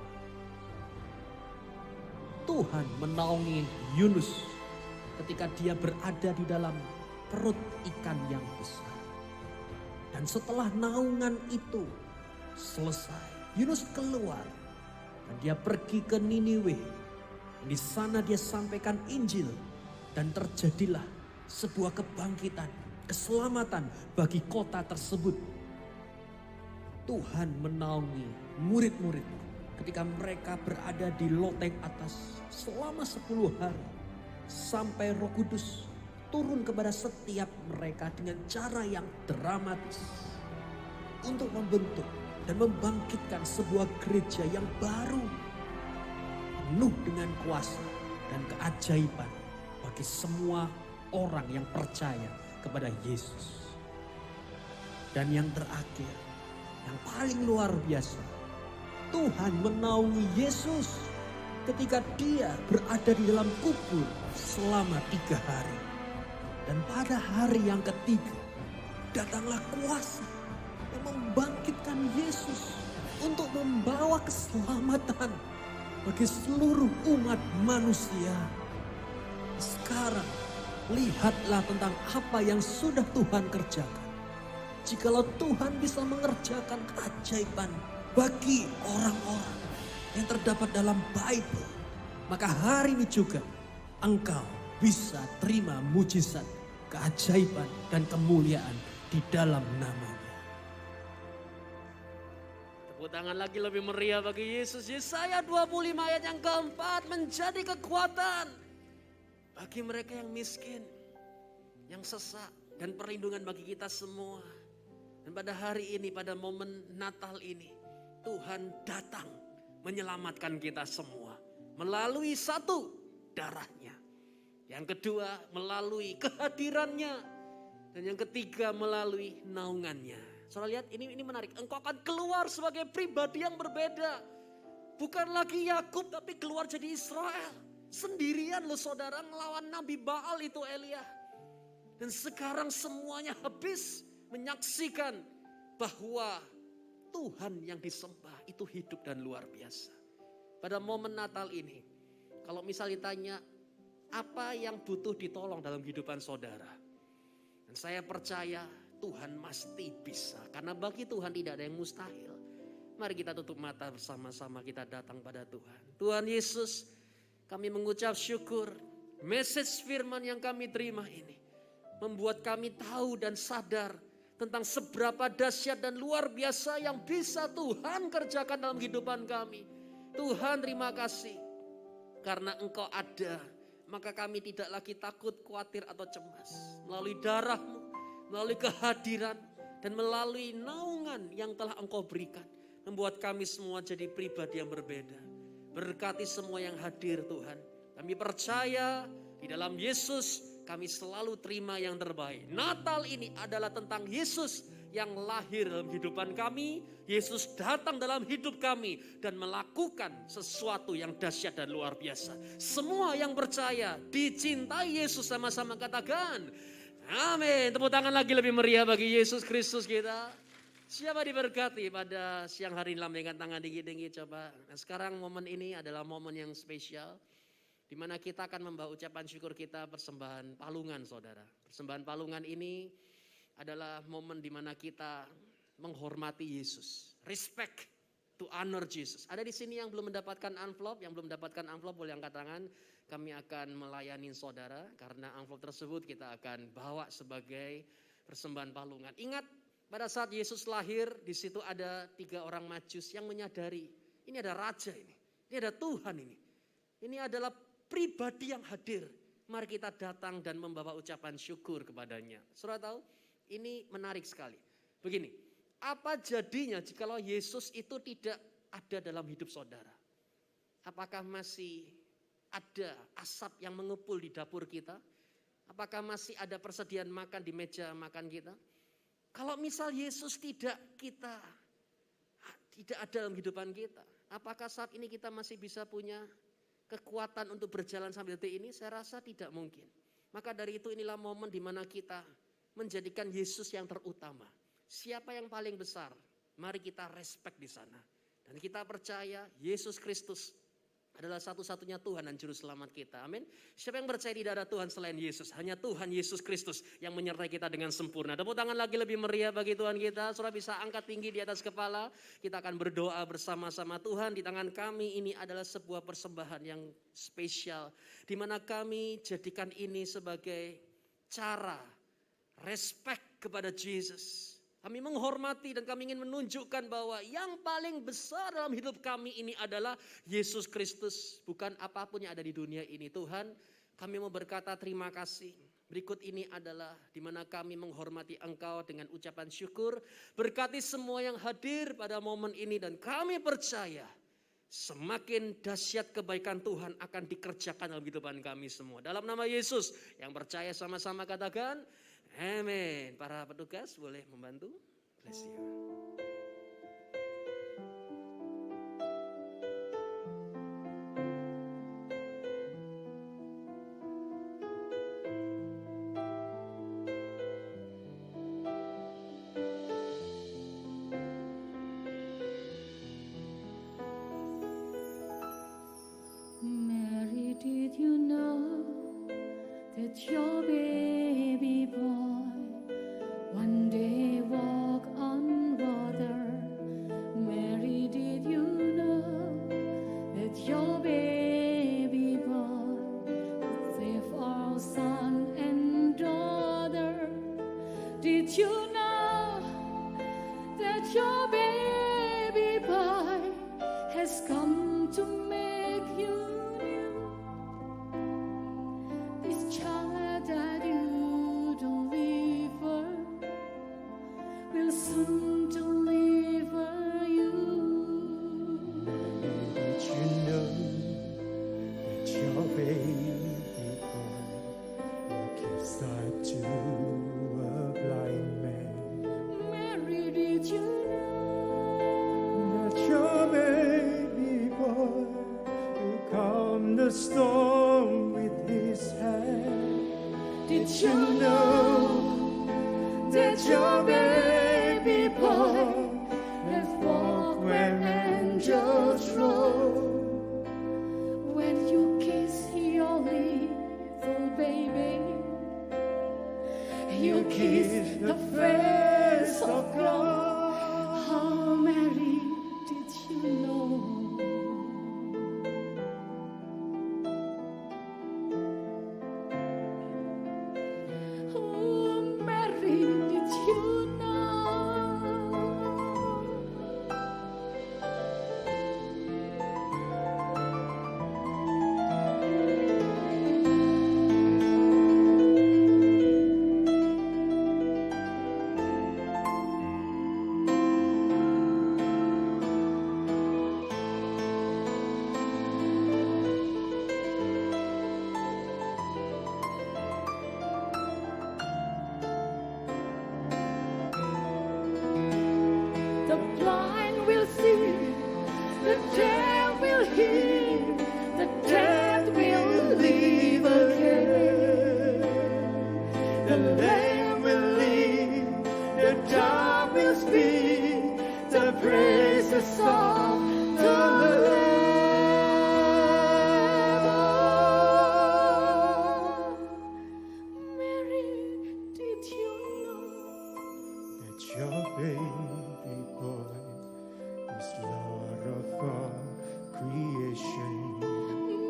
Tuhan menaungi Yunus ketika dia berada di dalam perut ikan yang besar. Dan setelah naungan itu selesai, Yunus keluar dan dia pergi ke Niniwe. Di sana dia sampaikan Injil dan terjadilah sebuah kebangkitan, keselamatan bagi kota tersebut. Tuhan menaungi murid-murid ketika mereka berada di loteng atas selama 10 hari. Sampai Roh Kudus turun kepada setiap mereka dengan cara yang dramatis. Untuk membentuk dan membangkitkan sebuah gereja yang baru. Penuh dengan kuasa dan keajaiban bagi semua orang yang percaya kepada Yesus. Dan yang terakhir, yang paling luar biasa, Tuhan menaungi Yesus ketika dia berada di dalam kubur selama 3 hari. Dan pada hari yang ketiga, datanglah kuasa yang membangkitkan Yesus untuk membawa keselamatan bagi seluruh umat manusia. Sekarang, lihatlah tentang apa yang sudah Tuhan kerjakan. Jikalau Tuhan bisa mengerjakan keajaiban bagi orang-orang yang terdapat dalam Bible, maka hari ini juga engkau bisa terima mujizat, keajaiban, dan kemuliaan di dalam namanya. Tepuk tangan lagi lebih meriah bagi Yesus. Yesaya 25 ayat yang keempat menjadi kekuatan bagi mereka yang miskin, yang sesak, dan perlindungan bagi kita semua. Dan pada hari ini, pada momen Natal ini, Tuhan datang menyelamatkan kita semua. Melalui satu, darahnya. Yang kedua, melalui kehadirannya. Dan yang ketiga, melalui naungannya. Saudara lihat, ini menarik. Engkau akan keluar sebagai pribadi yang berbeda. Bukan lagi Yakub, tapi keluar jadi Israel. Sendirian loh saudara, ngelawan Nabi Baal itu Elia. Dan sekarang semuanya habis menyaksikan bahwa Tuhan yang disembah itu hidup dan luar biasa. Pada momen Natal ini, kalau misalnya ditanya apa yang butuh ditolong dalam kehidupan saudara, dan saya percaya Tuhan pasti bisa, karena bagi Tuhan tidak ada yang mustahil. Mari kita tutup mata bersama-sama, kita datang pada Tuhan. Tuhan Yesus, kami mengucap syukur, message firman yang kami terima ini membuat kami tahu dan sadar tentang seberapa dahsyat dan luar biasa yang bisa Tuhan kerjakan dalam kehidupan kami. Tuhan, terima kasih. Karena Engkau ada, maka kami tidak lagi takut, khawatir atau cemas. Melalui darah-Mu, melalui kehadiran, dan melalui naungan yang telah Engkau berikan, membuat kami semua jadi pribadi yang berbeda. Berkati semua yang hadir Tuhan. Kami percaya di dalam Yesus kami selalu terima yang terbaik. Natal ini adalah tentang Yesus yang lahir dalam kehidupan kami. Yesus datang dalam hidup kami dan melakukan sesuatu yang dahsyat dan luar biasa. Semua yang percaya dicintai Yesus sama-sama katakan amin. Tepuk tangan lagi lebih meriah bagi Yesus Kristus kita. Siapa diberkati pada siang hari ini, lambaikan tangan tinggi-tinggi coba. Nah, sekarang momen ini adalah momen yang spesial, di mana kita akan membawa ucapan syukur kita persembahan palungan saudara. Persembahan palungan ini adalah momen di mana kita menghormati Yesus. Respect to honor Jesus. Ada di sini yang belum mendapatkan amplop, yang belum mendapatkan amplop boleh angkat tangan. Kami akan melayani saudara karena amplop tersebut kita akan bawa sebagai persembahan palungan. Ingat pada saat Yesus lahir di situ ada 3 orang Majus yang menyadari ini ada raja ini ada Tuhan ini. Ini adalah pribadi yang hadir. Mari kita datang dan membawa ucapan syukur kepadanya. Saudara tahu, ini menarik sekali. Begini, apa jadinya jikalau Yesus itu tidak ada dalam hidup saudara? Apakah masih ada asap yang mengepul di dapur kita? Apakah masih ada persediaan makan di meja makan kita? Kalau misal Yesus tidak ada dalam kehidupan kita, apakah saat ini kita masih bisa punya kekuatan untuk berjalan sampai detik ini? Saya rasa tidak mungkin. Maka dari itu inilah momen di mana kita menjadikan Yesus yang terutama. Siapa yang paling besar? Mari kita respect di sana. Dan kita percaya Yesus Kristus adalah satu-satunya Tuhan dan Juru Selamat kita. Amin. Siapa yang percaya tidak ada Tuhan selain Yesus? Hanya Tuhan Yesus Kristus yang menyertai kita dengan sempurna. Tepuk tangan lagi lebih meriah bagi Tuhan kita. Saudara bisa angkat tinggi di atas kepala. Kita akan berdoa bersama-sama. Tuhan, di tangan kami ini adalah sebuah persembahan yang spesial. Di mana kami jadikan ini sebagai cara respect kepada Yesus. Kami menghormati dan kami ingin menunjukkan bahwa yang paling besar dalam hidup kami ini adalah Yesus Kristus. Bukan apapun yang ada di dunia ini. Tuhan, kami mau berkata terima kasih. Berikut ini adalah di mana kami menghormati Engkau dengan ucapan syukur. Berkati semua yang hadir pada momen ini dan kami percaya semakin dahsyat kebaikan Tuhan akan dikerjakan dalam kehidupan kami semua. Dalam nama Yesus, yang percaya sama-sama katakan amin. Para petugas boleh membantu. Bless you. that your baby boy one day walk on water. Mary, did you know that your baby boy would save our son and daughter? Did you know that your baby boy has come to make you new? This child that you deliver will soon deliver you. Did you know that your baby boy will give sight to a blind man? Mary, did you That your baby boy will calm the storm with his hand? Did you know that your baby boy has walked where angels roll? When you kiss your little baby, you kiss the face of God. Oh, Mary, did you know? Oh, Mary, did you know? The blind will see, the deaf will hear, the dead will live again. The lame will leap, the dumb will speak, the praises of the Lamb. Mary, did you know? That your baby boy is Lord of all creation?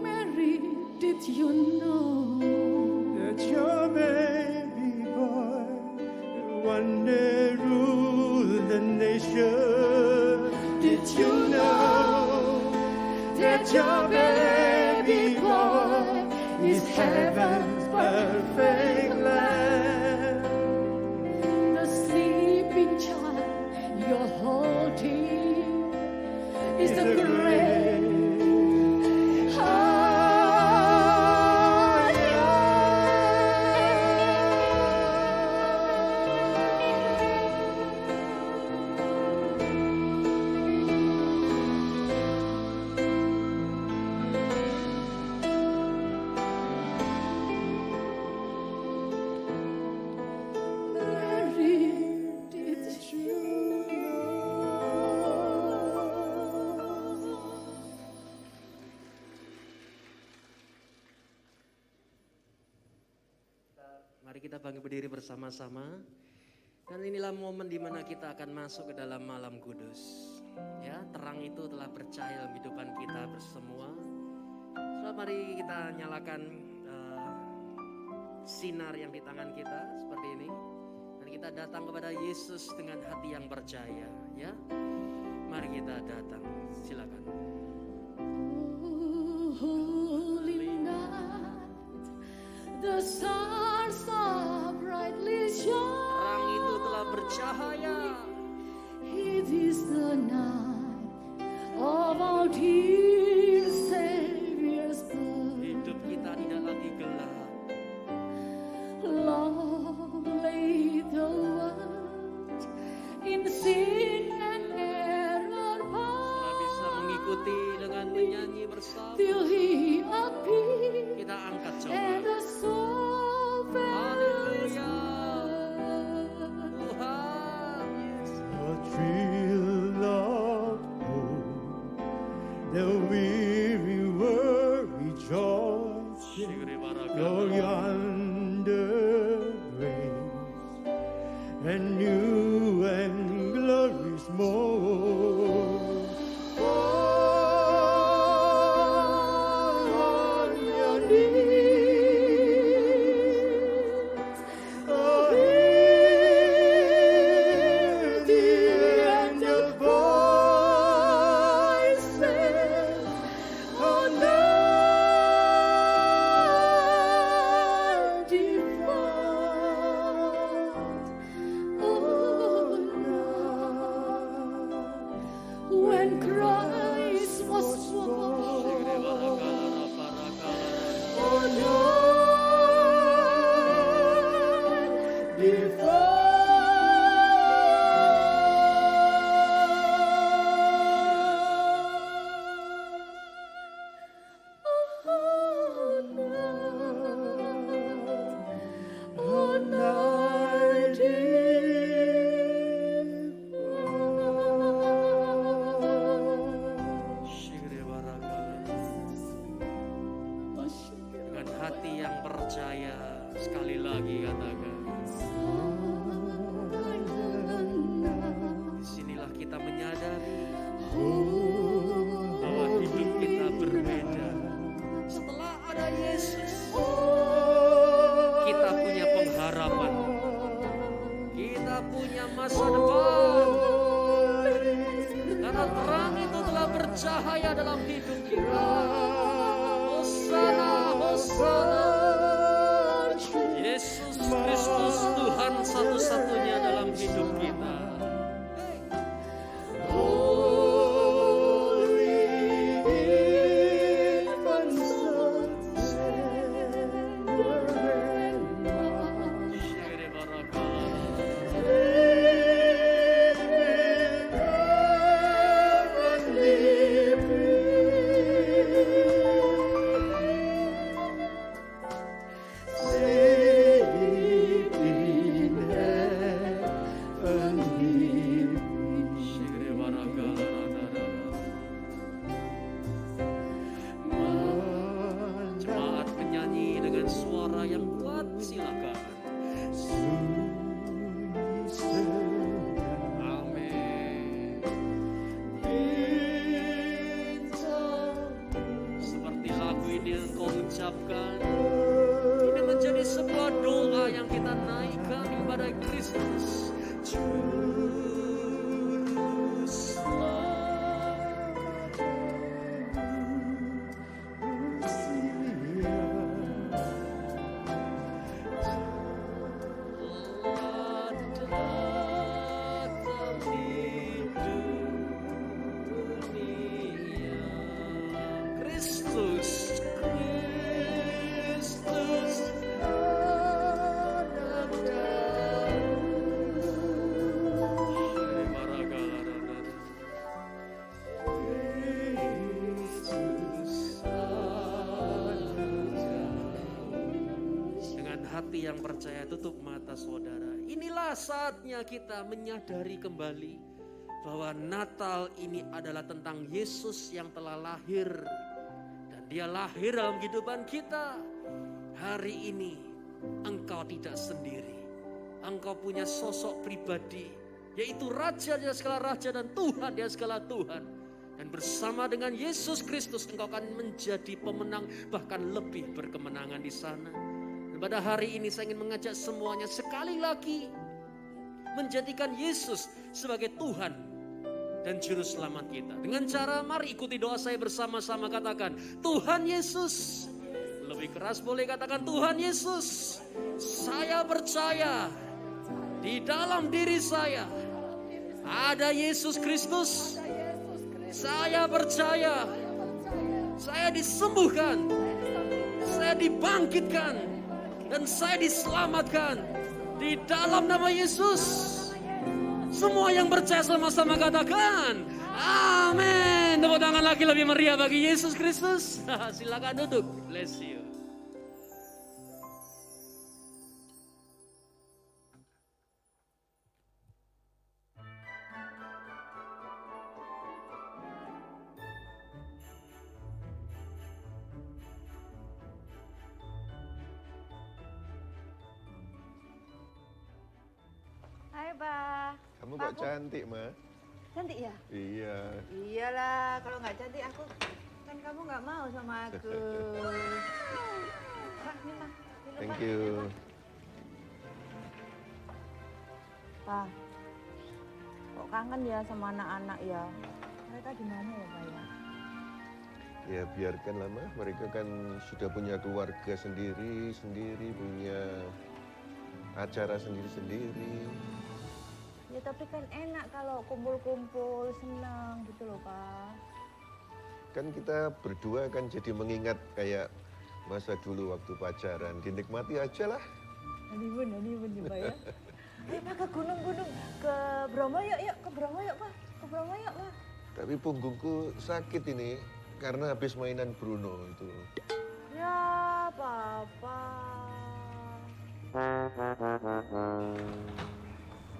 Mary, did you know? That your baby boy will one day rule the nation? Did you know that your baby boy is heaven's perfect Lamb? The sleeping child you're holding is the great. Mary, did you know? Mari kita bangkit berdiri bersama-sama. Dan inilah momen di mana kita akan masuk ke dalam malam kudus. Ya, terang itu telah bercahaya dalam kehidupan kita bersemua. So, mari kita nyalakan sinar yang di tangan kita seperti ini. Dan kita datang kepada Yesus dengan hati yang percaya. Ya, mari kita datang. Silakan. Holy night, the stars are brightly shine. Terang itu telah bercahaya. It is the night of our dear Savior's birth. Hidup kita tidak lagi gelap. Long lay the world in sin and error Kita bisa mengikuti dengan menyanyi bersama. till He appeared Kita angkat and coba. the soul felt Haleluya. Tuhan Yesus. A thrill of hope, the weary world rejoicing. Glory on splendor grace, and new and glorious morn. On your knees, oh, hear the angel voices, oh, night devout, oh, night, when Christ was born, oh, night Dengan hati yang percaya, sekali lagi katakan, disinilah kita menyadari bahwa hidup kita berbeda. Setelah ada Yesus, kita punya pengharapan, kita punya masa depan, karena terang itu telah bercahaya dalam hidup kita. Hosana, Hosana, Yesus Kristus Tuhan satu-satunya dalam hidup kita. Jemaat menyanyi dengan suara yang kuat, silakan. Amin. Seperti lagu ini yang kau ucapkan, ini menjadi sebuah doa yang kita naikkan kepada Kristus. Kristus, Kristus, dengan hati yang percaya, tutup mata saudara. Inilah saatnya kita menyadari kembali bahwa Natal ini adalah tentang Yesus yang telah lahir. Dan dia lahir dalam kehidupan kita. Hari ini engkau tidak sendiri. Engkau punya sosok pribadi, yaitu Raja di segala Raja dan Tuhan di segala Tuhan. Dan bersama dengan Yesus Kristus engkau akan menjadi pemenang, bahkan lebih berkemenangan di sana. Dan pada hari ini saya ingin mengajak semuanya sekali lagi menjadikan Yesus sebagai Tuhan dan Juru Selamat kita. Dengan cara mari ikuti doa saya bersama-sama, katakan Tuhan Yesus. Lebih keras boleh katakan Tuhan Yesus. Saya percaya di dalam diri saya ada Yesus Kristus. Saya percaya saya disembuhkan, saya dibangkitkan, dan saya diselamatkan di dalam nama Yesus. Semua yang percaya sama-sama katakan amin. Tepuk tangan lagi lebih meriah bagi Yesus Kristus. Silakan duduk. Bless you. Kamu kok cantik, Ma? Cantik ya? Iya. Iyalah, kalau nggak cantik aku kan kamu nggak mau sama aku. Wah, ini mah. Thank you. Pak, kok kangen ya sama anak-anak ya? Mereka di mana ya, Pak ya? Ya biarkanlah, Ma. Mereka kan sudah punya keluarga sendiri, punya acara sendiri-sendiri. Ya tapi kan enak kalau kumpul-kumpul, senang gitu loh, Pak. Kan kita berdua kan jadi mengingat kayak masa dulu waktu pacaran. Dinikmati aja lah. Honeymoon ya, Pak ya? Ayo Pak, ke gunung-gunung, ke Bromo yuk, ke Bromo yuk, Pak. Ke Bromo yuk, Pak. Tapi punggungku sakit ini karena habis mainan Bruno itu. Ya, Papa.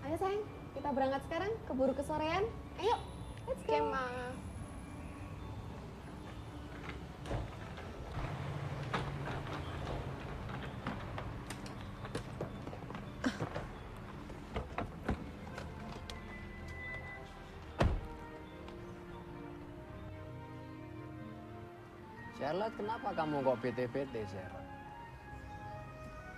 Ayo sayang, kita berangkat sekarang, keburu kesorean. Ayo, let's go. Ma. Charlotte, kenapa kamu kok bete-bete, Charlotte?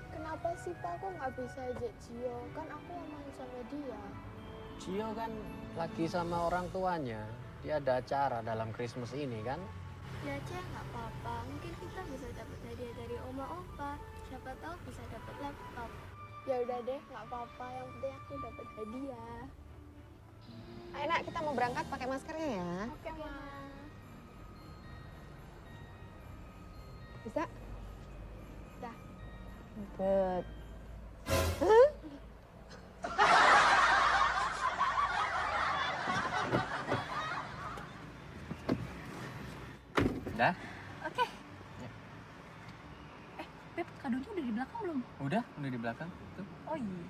Kenapa sih Pak, kok nggak bisa ajak Cio? Kan aku yang main sama dia. Cio kan lagi sama orang tuanya. Dia ada acara dalam Christmas ini kan? Ya aja nggak apa-apa, mungkin kita bisa dapat hadiah dari oma opa. Siapa tahu bisa dapat laptop. Ya udah deh, nggak apa-apa. Yang penting aku dapat hadiah. Ayo nak, kita mau berangkat pakai maskernya ya. Oke, Ma. Bisa? Dah. Good. Dah? Oke. Beb, kadonya udah di belakang belum? Udah di belakang. Tuh. Oh iya.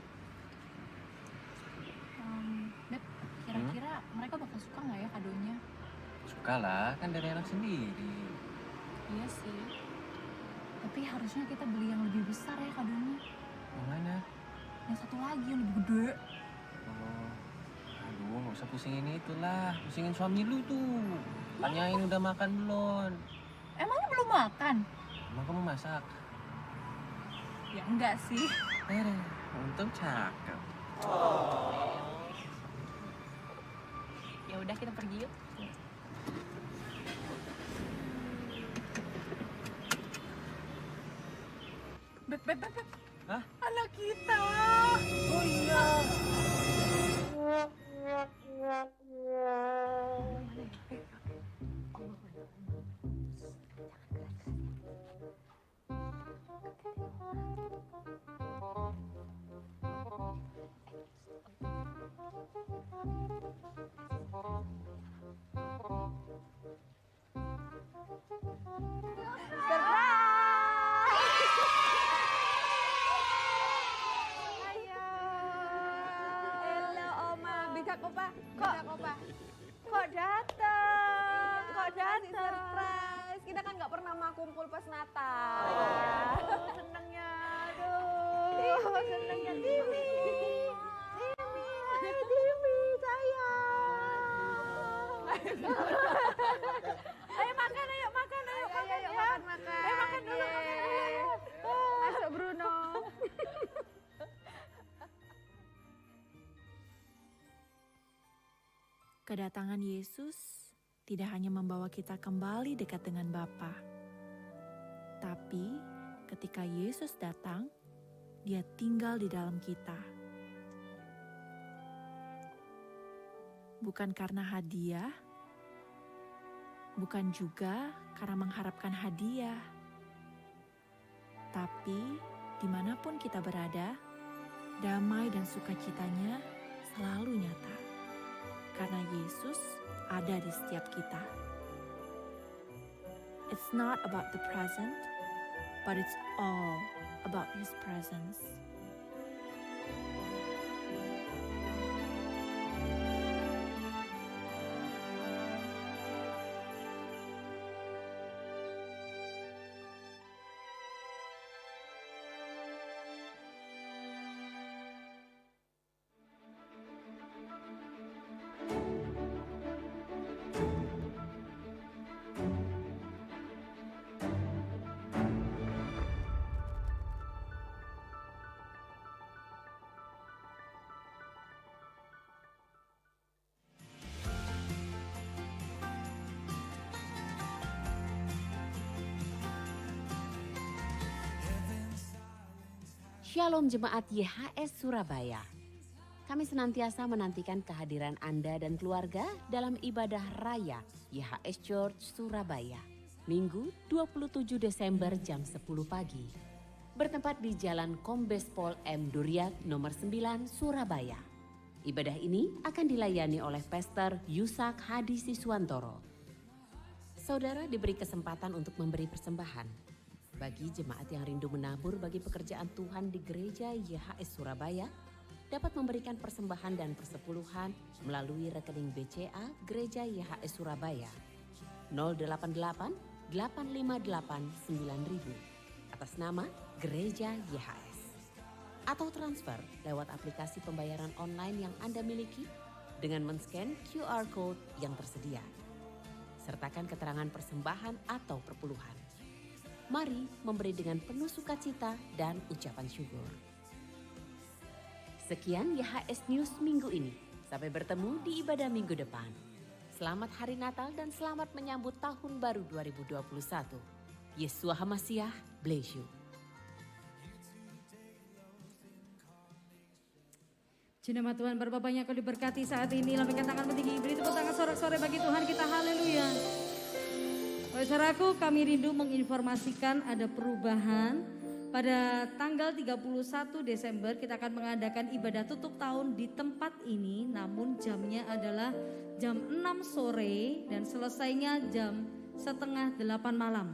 Beb, kira-kira mereka bakal suka nggak ya kadonya? Suka lah, kan dari anak sendiri. Iya sih. Tapi harusnya kita beli yang lebih besar ya kadonya. Yang mana? Yang satu lagi yang lebih gede. Oh, aduh, nggak usah pusingin itulah. Pusingin suami lu tuh. Tanyain udah makan belum? Emangnya belum makan? Emang kamu masak? Ya enggak sih. Untung cakep. Ya udah kita pergi yuk. Beb. Hah? Anak kita. Oh iya. Kok datang? Surprise. Kita kan nggak pernah mah kumpul pas Natal. Senengnya, senengnya Timi sayang. Ayo makan ya. Ayo makan. Ayo makan dulu. Masuk Bruno. Kedatangan Yesus tidak hanya membawa kita kembali dekat dengan Bapa, tapi ketika Yesus datang, Dia tinggal di dalam kita. Bukan karena hadiah, bukan juga karena mengharapkan hadiah, tapi dimanapun kita berada, damai dan sukacitanya selalu nyata. Karena Yesus ada di setiap kita. It's not about the present, but it's all about His presence. Shalom Jemaat YHS Surabaya. Kami senantiasa menantikan kehadiran Anda dan keluarga dalam ibadah raya YHS Church Surabaya. Minggu 27 Desember jam 10 pagi. Bertempat di Jalan Kombes Pol M. Duriat nomor 9 Surabaya. Ibadah ini akan dilayani oleh Pastor Yusak Hadi Siswantoro. Saudara diberi kesempatan untuk memberi persembahan. Bagi jemaat yang rindu menabur bagi pekerjaan Tuhan di gereja YHS Surabaya, dapat memberikan persembahan dan persepuluhan melalui rekening BCA Gereja YHS Surabaya 088 858 9000 atas nama Gereja YHS. Atau transfer lewat aplikasi pembayaran online yang Anda miliki dengan men-scan QR Code yang tersedia. Sertakan keterangan persembahan atau perpuluhan. Mari memberi dengan penuh sukacita dan ucapan syukur. Sekian YHS News minggu ini. Sampai bertemu di ibadah minggu depan. Selamat Hari Natal dan selamat menyambut Tahun Baru 2021. Yeshua HaMashiach bless you. Nama Tuhan Bapak yang kau diberkati saat ini. Lambaikan tangan bertinggi, beri tepuk tangan sorak-sorai bagi Tuhan kita, haleluya. Saudaraku, kami rindu menginformasikan ada perubahan. Pada tanggal 31 Desember kita akan mengadakan ibadah tutup tahun di tempat ini. Namun jamnya adalah jam 6 sore dan selesainya jam setengah 8 malam.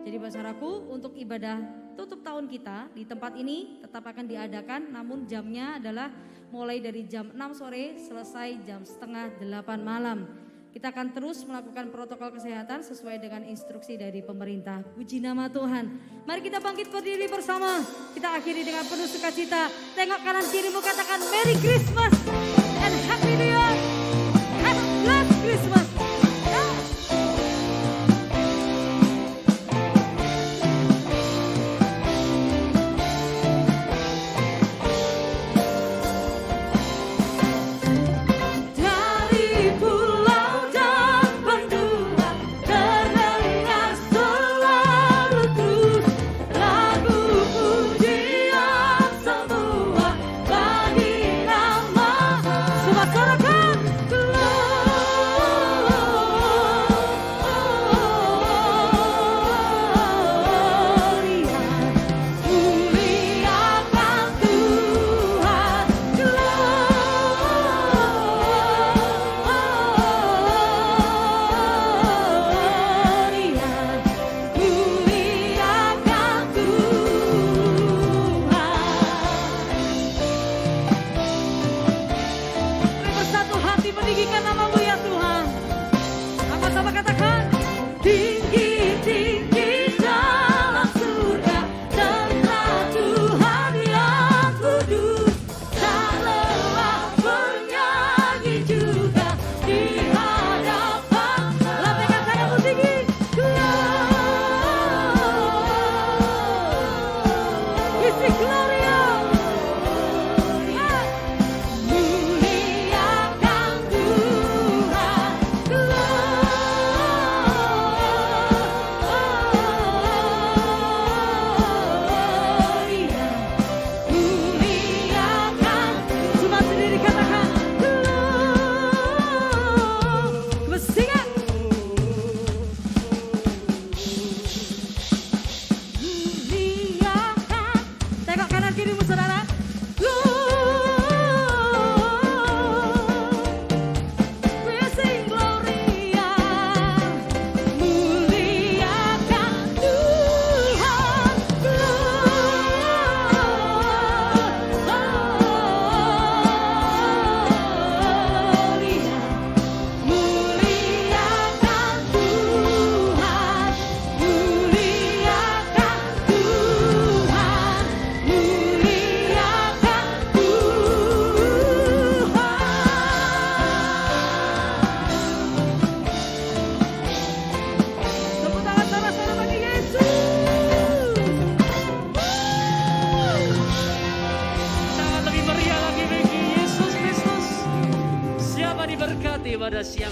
Jadi saudaraku, untuk ibadah tutup tahun kita di tempat ini tetap akan diadakan. Namun jamnya adalah mulai dari jam 6 sore selesai jam setengah 8 malam. Kita akan terus melakukan protokol kesehatan sesuai dengan instruksi dari pemerintah. Puji nama Tuhan. Mari kita bangkit berdiri bersama. Kita akhiri dengan penuh sukacita. Tengok kanan kirimu, katakan Merry Christmas and Happy New Year. Have a blessed Christmas. Bagi nama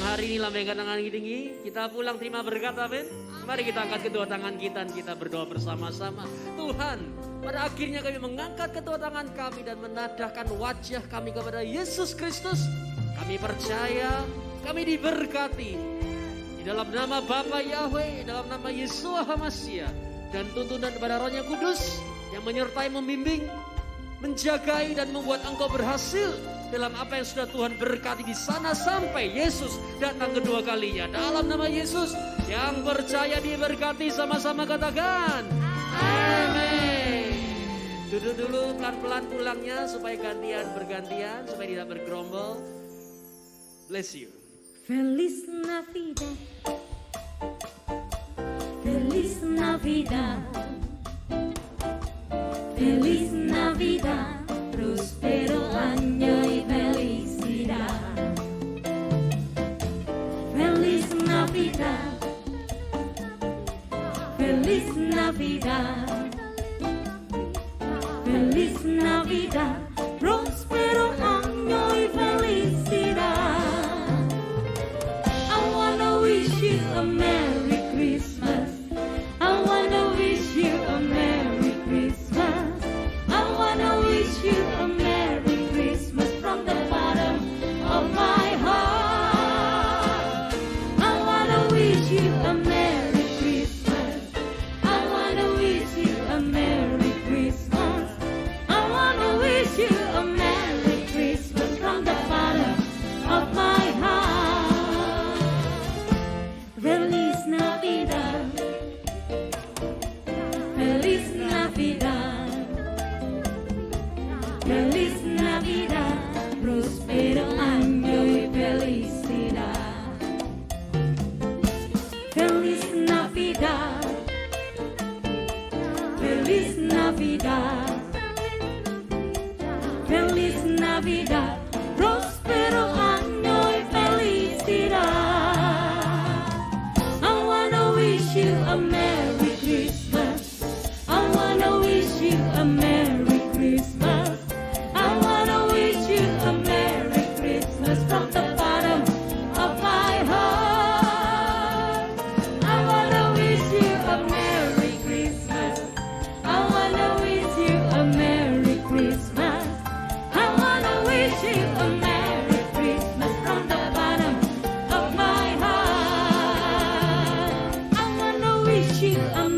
hari ini lambaikan tangan tinggi. Kita pulang terima berkat, amin. Mari kita angkat kedua tangan kita dan kita berdoa bersama-sama. Tuhan, pada akhirnya kami mengangkat kedua tangan kami dan menadahkan wajah kami kepada Yesus Kristus. Kami percaya, kami diberkati. Di dalam nama Bapa Yahweh, dalam nama Yeshua HaMashiach. Dan tuntunan kepada Roh-Nya Kudus yang menyertai, membimbing, menjagai dan membuat engkau berhasil dalam apa yang sudah Tuhan berkati di sana sampai Yesus datang kedua kalinya. Dalam nama Yesus, yang percaya diberkati, sama-sama katakan amin. Duduk dulu, pelan-pelan pulangnya supaya bergantian supaya tidak bergerombol. Bless you. Feliz Navidad, Feliz Navidad, Feliz Navidad, prospero año y felicidad. Feliz Navidad, Feliz Navidad, Feliz Navidad, prospero año y felicidad. I wanna wish you a Merry Christmas. I wanna wish you a Merry Christmas. I wanna wish you a Merry Christmas from the bottom of my heart. I wanna wish you a Merry Christmas. I wanna wish you a Merry Christmas. I wanna wish you a Merry Christmas from the bottom of my heart. Feliz Navidad, Feliz Navidad, Feliz Navidad, prospero año y felicidad. Feliz Navidad, Feliz Navidad, Feliz Navidad, prospero año y felicidad. I wanna wish you a Merry Christmas. I wanna wish you a Merry Christmas. I wanna wish you a Merry Christmas from the bottom of my heart. I wanna wish you a Merry Christmas. I wanna wish you a Merry Christmas. I wanna wish you a Merry Christmas from the bottom of my heart. I wanna wish you a